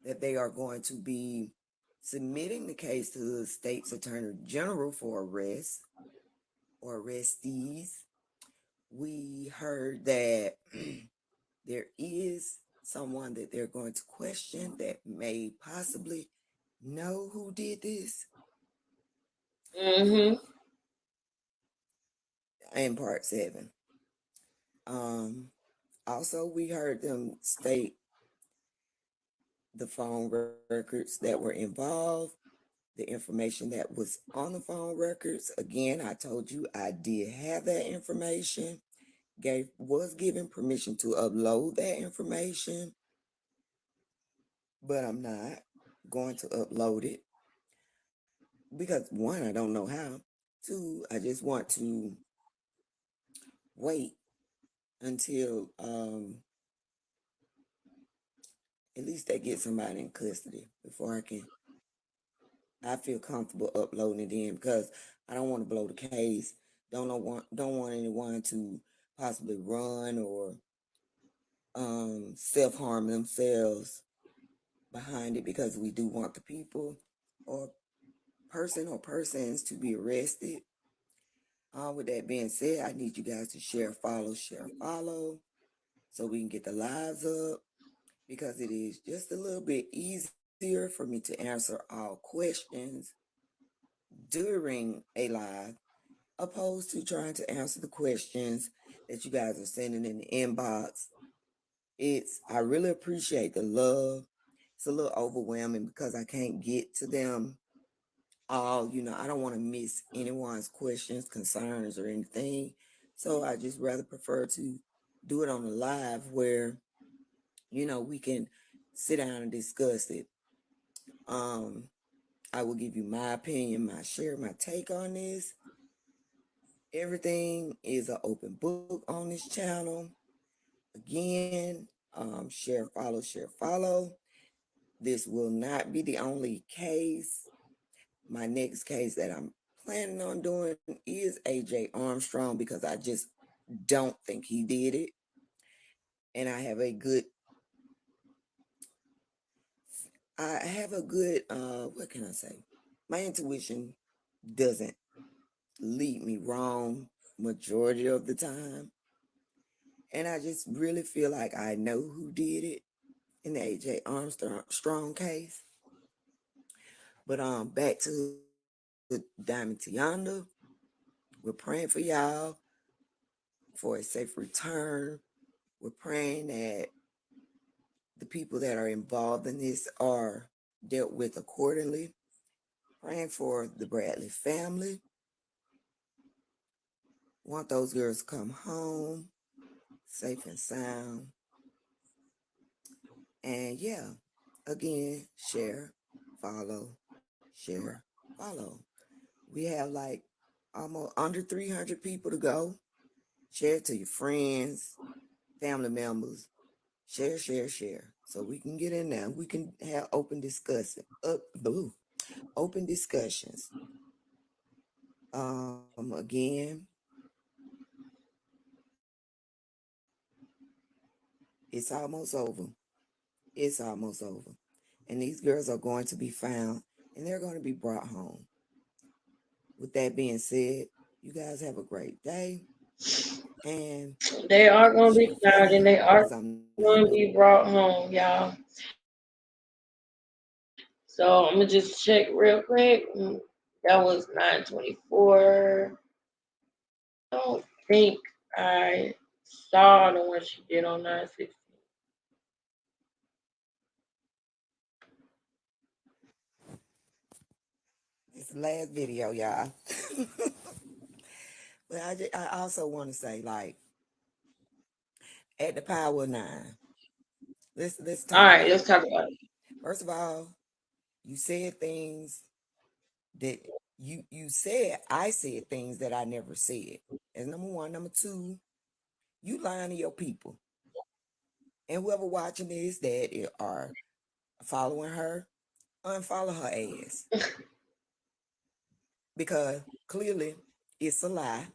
that they are going to be submitting the case to the state's attorney general for arrest or arrestees. We heard that there is someone that they're going to question that may possibly know who did this. In part 7. Also, we heard them state the phone records that were involved, the information that was on the phone records. Again, I told you I did have that information. Was given permission to upload that information, but I'm not going to upload it because 1, I don't know how. 2, I just want to wait until at least they get somebody in custody before I feel comfortable uploading it in, because I don't want to blow the case. Don't want anyone to possibly run or self-harm themselves behind it, because we do want the people or persons to be arrested. With that being said, I need you guys to share, follow, so we can get the lives up, because it is just a little bit easier for me to answer all questions during a live, opposed to trying to answer the questions that you guys are sending in the inbox. I really appreciate the love. It's a little overwhelming because I can't get to them all. I don't want to miss anyone's questions, concerns, or anything. So I just rather prefer to do it on a live where, we can sit down and discuss it. I will give you my opinion, my take on this. Everything is an open book on this channel. Again, share, follow. This will not be the only case. My next case that I'm planning on doing is AJ Armstrong, because I just don't think he did it. And I have a good, what can I say? My intuition doesn't lead me wrong majority of the time. And I just really feel like I know who did it in the AJ Armstrong case. But back to the Diamond Tianda. We're praying for y'all for a safe return. We're praying that the people that are involved in this are dealt with accordingly. Praying for the Bradley family. Want those girls to come home safe and sound. And yeah, again, share, follow, share, follow. We have like almost under 300 people to go. Share it to your friends, family members. Share, share, share. So we can get in there. We can have open discussions. Again, it's almost over. It's almost over. And these girls are going to be found and they're going to be brought home. With that being said, you guys have a great day. And they are going to be found and they are going to be brought home, y'all. So I'm going to just check real quick. That was 9:24. I don't think I saw the one she did on 9:16. It's the last video, y'all. But I also want to say, like, at the power of 9, let's talk. All right, let's talk about it. First of all, you said things that you said. I said things that I never said. As number one. Number two, you lying to your people. And whoever watching this that are following her, unfollow her ass. Because clearly it's a lie.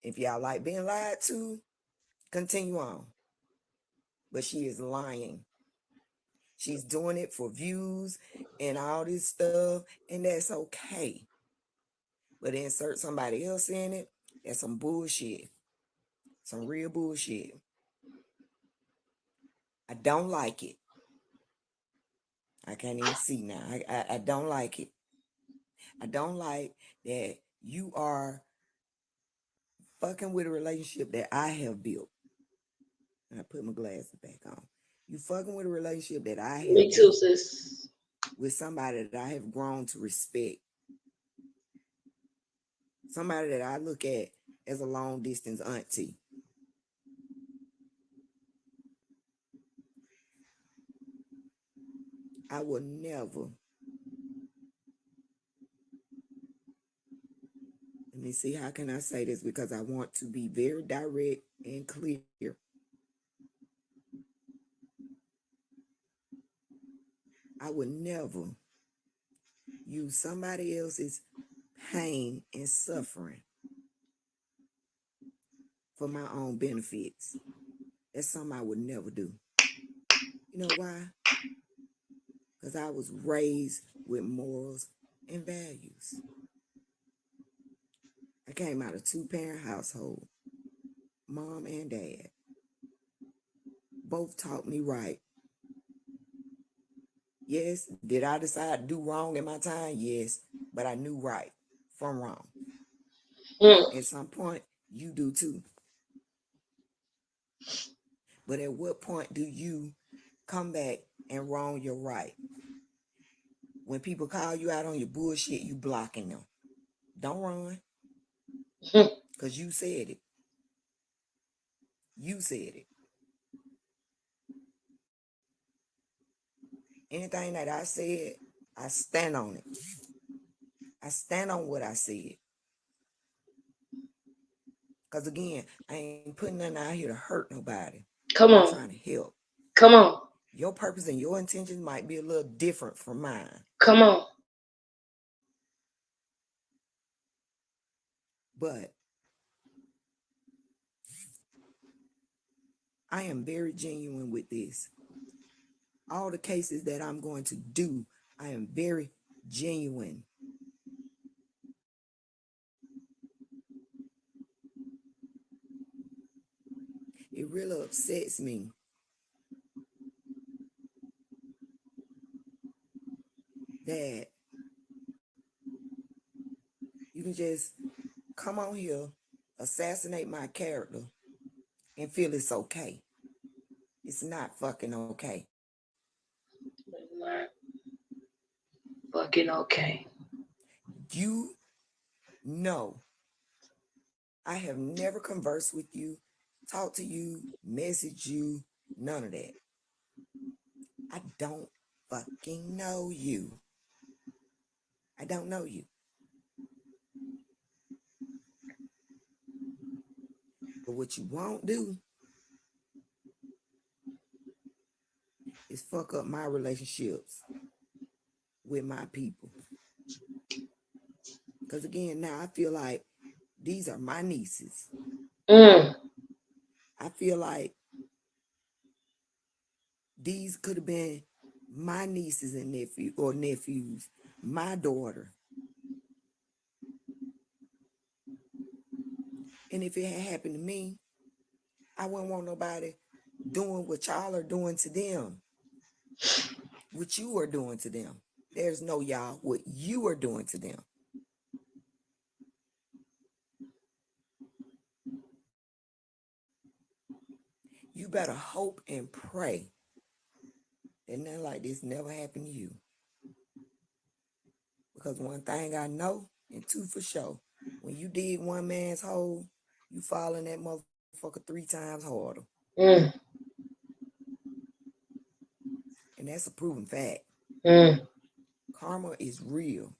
If y'all like being lied to, continue on. But she is lying. She's doing it for views and all this stuff, and that's okay. But insert somebody else in it, that's some bullshit. Some real bullshit. I don't like it. I can't even see now. I don't like it. I don't like that you are fucking with a relationship that I have built. And I put my glasses back on. You fucking with a relationship that I have Me too, sis. with somebody that I have grown to respect. Somebody that I look at as a long distance auntie. I will never. Let me see, how can I say this? Because I want to be very direct and clear. I would never use somebody else's pain and suffering for my own benefits. That's something I would never do. You know why? Because I was raised with morals and values. I came out of 2-parent household, mom and dad. Both taught me right. Yes, did I decide to do wrong in my time? Yes, but I knew right from wrong. At some point, you do too. But at what point do you come back and wrong your right? When people call you out on your bullshit, you blocking them. Don't run. Because you said it. You said it. Anything that I said, I stand on it. I stand on what I said. Because again, I ain't putting nothing out here to hurt nobody. Come on. I'm trying to help. Come on. Your purpose and your intentions might be a little different from mine. Come on. But I am very genuine with this. All the cases that I'm going to do, I am very genuine. It really upsets me that you can just come on here, assassinate my character, and feel it's okay. It's not fucking okay. Not fucking okay. You know, I have never conversed with you, talked to you, messaged you, none of that. I don't fucking know you. I don't know you. But what you won't do is fuck up my relationships with my people. Because again, now I feel like these are my nieces. I feel like these could have been my nieces and nephews, my daughter. And if it had happened to me, I wouldn't want nobody doing what y'all are doing to them. What you are doing to them. There's no y'all, what you are doing to them. You better hope and pray that nothing like this never happened to you. Because one thing I know, and two for sure, when you dig one man's hole, you fall in that motherfucker 3 times harder. And that's a proven fact. Karma is real.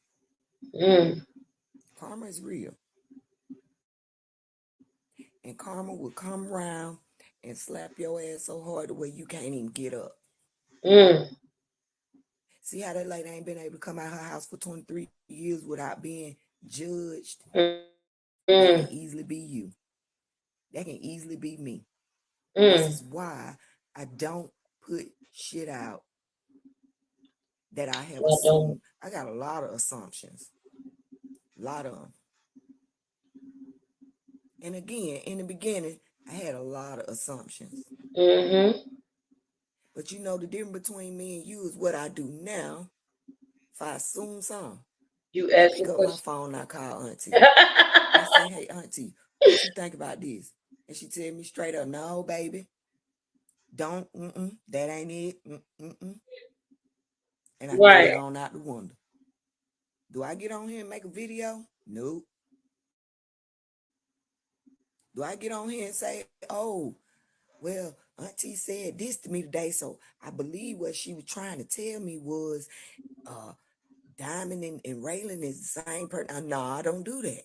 Karma is real. And karma will come around and slap your ass so hard the way you can't even get up. See how that lady ain't been able to come out her house for 23 years without being judged? That can easily be you. That can easily be me. This is why I don't put shit out that I have assumed. I got a lot of assumptions. A lot of them. And again, in the beginning, I had a lot of assumptions. But you know, the difference between me and you is what I do now. If I assume something, You I ask pick a up my question. phone and I call Auntie. I say, hey, Auntie, what you think about this? And she tell me straight up, no, baby. Don't, that ain't it. And I throw it on out the window. Do I get on here and make a video? Nope. Do I get on here and say, oh, well, Auntie said this to me today, so I believe what she was trying to tell me was Diamond and Raylan is the same person. No, I don't do that.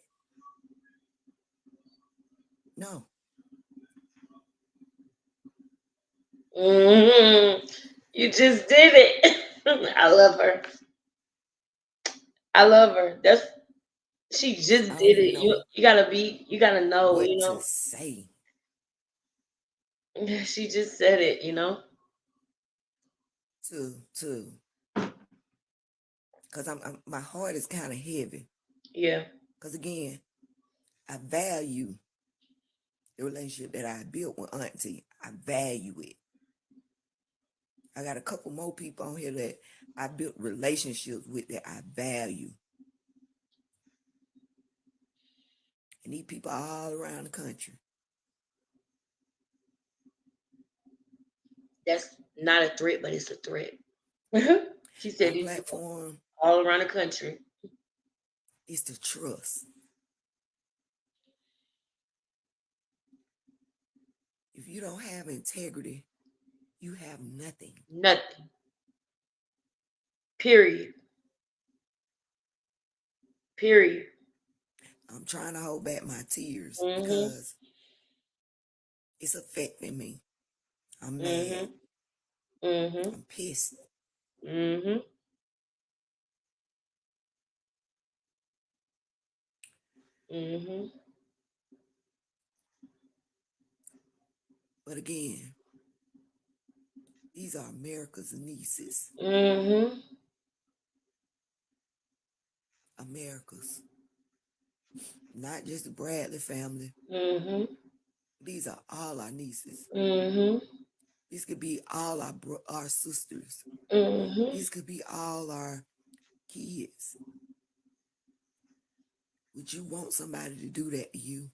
No. You just did it. I love her. I love her. She just did it. You gotta know, what you know. to say. She just said it, you know. To because my heart is kind of heavy. Yeah. Because again, I value the relationship that I built with Auntie. I value it. I got a couple more people on here that I built relationships with that I value. And these people are all around the country. That's not a threat, but it's a threat. She said my these platform all around the country. Is to trust. If you don't have integrity, you have nothing. Nothing. Period. Period. I'm trying to hold back my tears because it's affecting me. I'm mad. I'm pissed. But again, these are America's nieces. America's. Not just the Bradley family. These are all our nieces. These could be all our sisters. These could be all our kids. Would you want somebody to do that to you?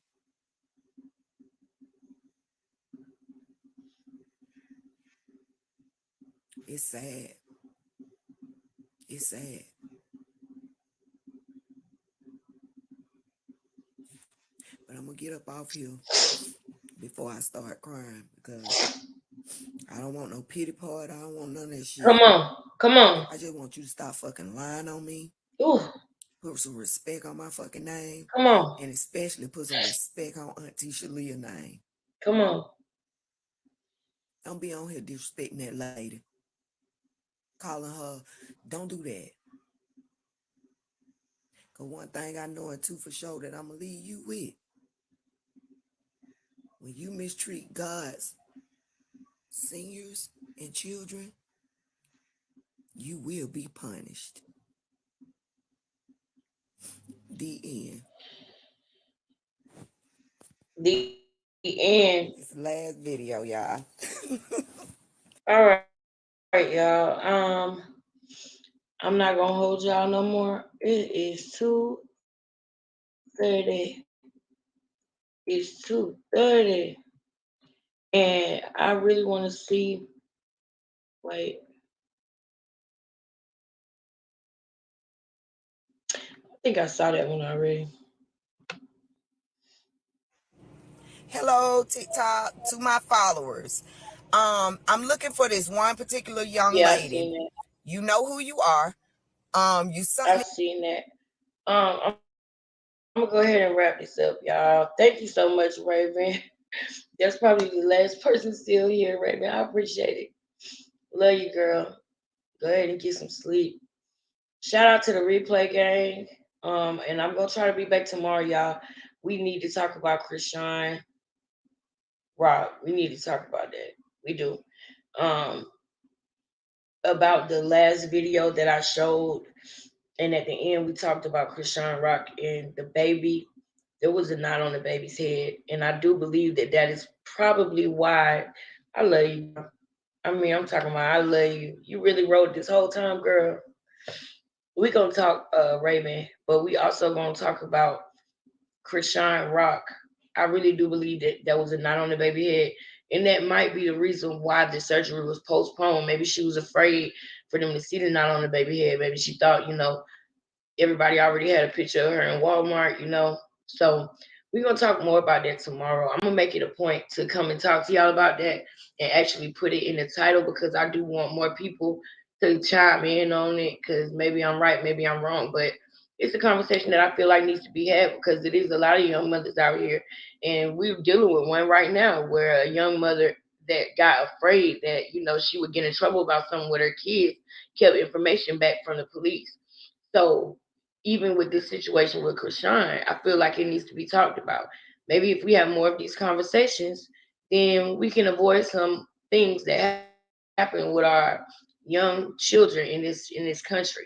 It's sad. It's sad. But I'm going to get up off here before I start crying because I don't want no pity party. I don't want none of that shit. Come on. Come on. I just want you to stop fucking lying on me. Ooh. Put some respect on my fucking name. Come on. And especially put some respect on Auntie Shalia's name. Come on. Don't be on here disrespecting that lady. Calling her. Don't do that. Because one thing I know and two for sure that I'm going to leave you with. When you mistreat God's seniors and children, you will be punished. The end. The end. It's the last video, y'all. All right, y'all. I'm not gonna hold y'all no more. It is 2:30. It's 2:30. And I really want to see. Wait. I think I saw that one already. Hello, TikTok, to my followers. I'm looking for this one particular young lady. I seen that. You know who you are. You I've seen that. I'm gonna go ahead and wrap this up, y'all. Thank you so much, Raven. That's probably the last person still here, Raven. I appreciate it. Love you, girl. Go ahead and get some sleep. Shout out to the replay gang. And I'm gonna try to be back tomorrow, y'all. We need to talk about Krishan Rock. We need to talk about that. We do. About the last video that I showed, and at the end we talked about Krishan Rock and the baby. There was a knot on the baby's head, and I do believe that that is probably why. I love you. I mean, I'm talking about I love you. You really wrote this whole time, girl. We gonna talk Raven, but we also gonna talk about Krishan Rock. I really do believe that that was a knot on the baby head, and that might be the reason why the surgery was postponed. Maybe she was afraid for them to see the knot on the baby head. Maybe she thought, everybody already had a picture of her in Walmart. So we're gonna talk more about that tomorrow. I'm gonna make it a point to come and talk to y'all about that and actually put it in the title because I do want more people to chime in on it because maybe I'm right, maybe I'm wrong, but it's a conversation that I feel like needs to be had because it is a lot of young mothers out here, and we're dealing with one right now where a young mother that got afraid that she would get in trouble about something with her kids kept information back from the police. So even with this situation with Krishan, I feel like it needs to be talked about. Maybe if we have more of these conversations, then we can avoid some things that happen with our young children in this country.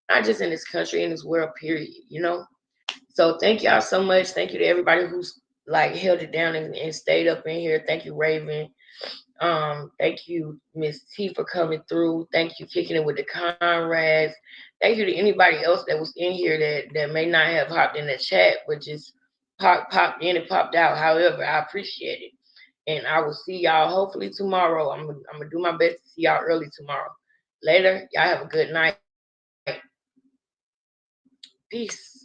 Not just in this country, in this world, period. So thank y'all so much. Thank you to everybody who's held it down and stayed up in here. Thank you, Raven. Thank you, Miss T, for coming through. Thank you, kicking it with the Conrads. Thank you to anybody else that was in here that may not have hopped in the chat, but just popped in and popped out. However, I appreciate it. And I will see y'all hopefully tomorrow. I'm gonna do my best to see y'all early tomorrow. Later, y'all have a good night. Peace.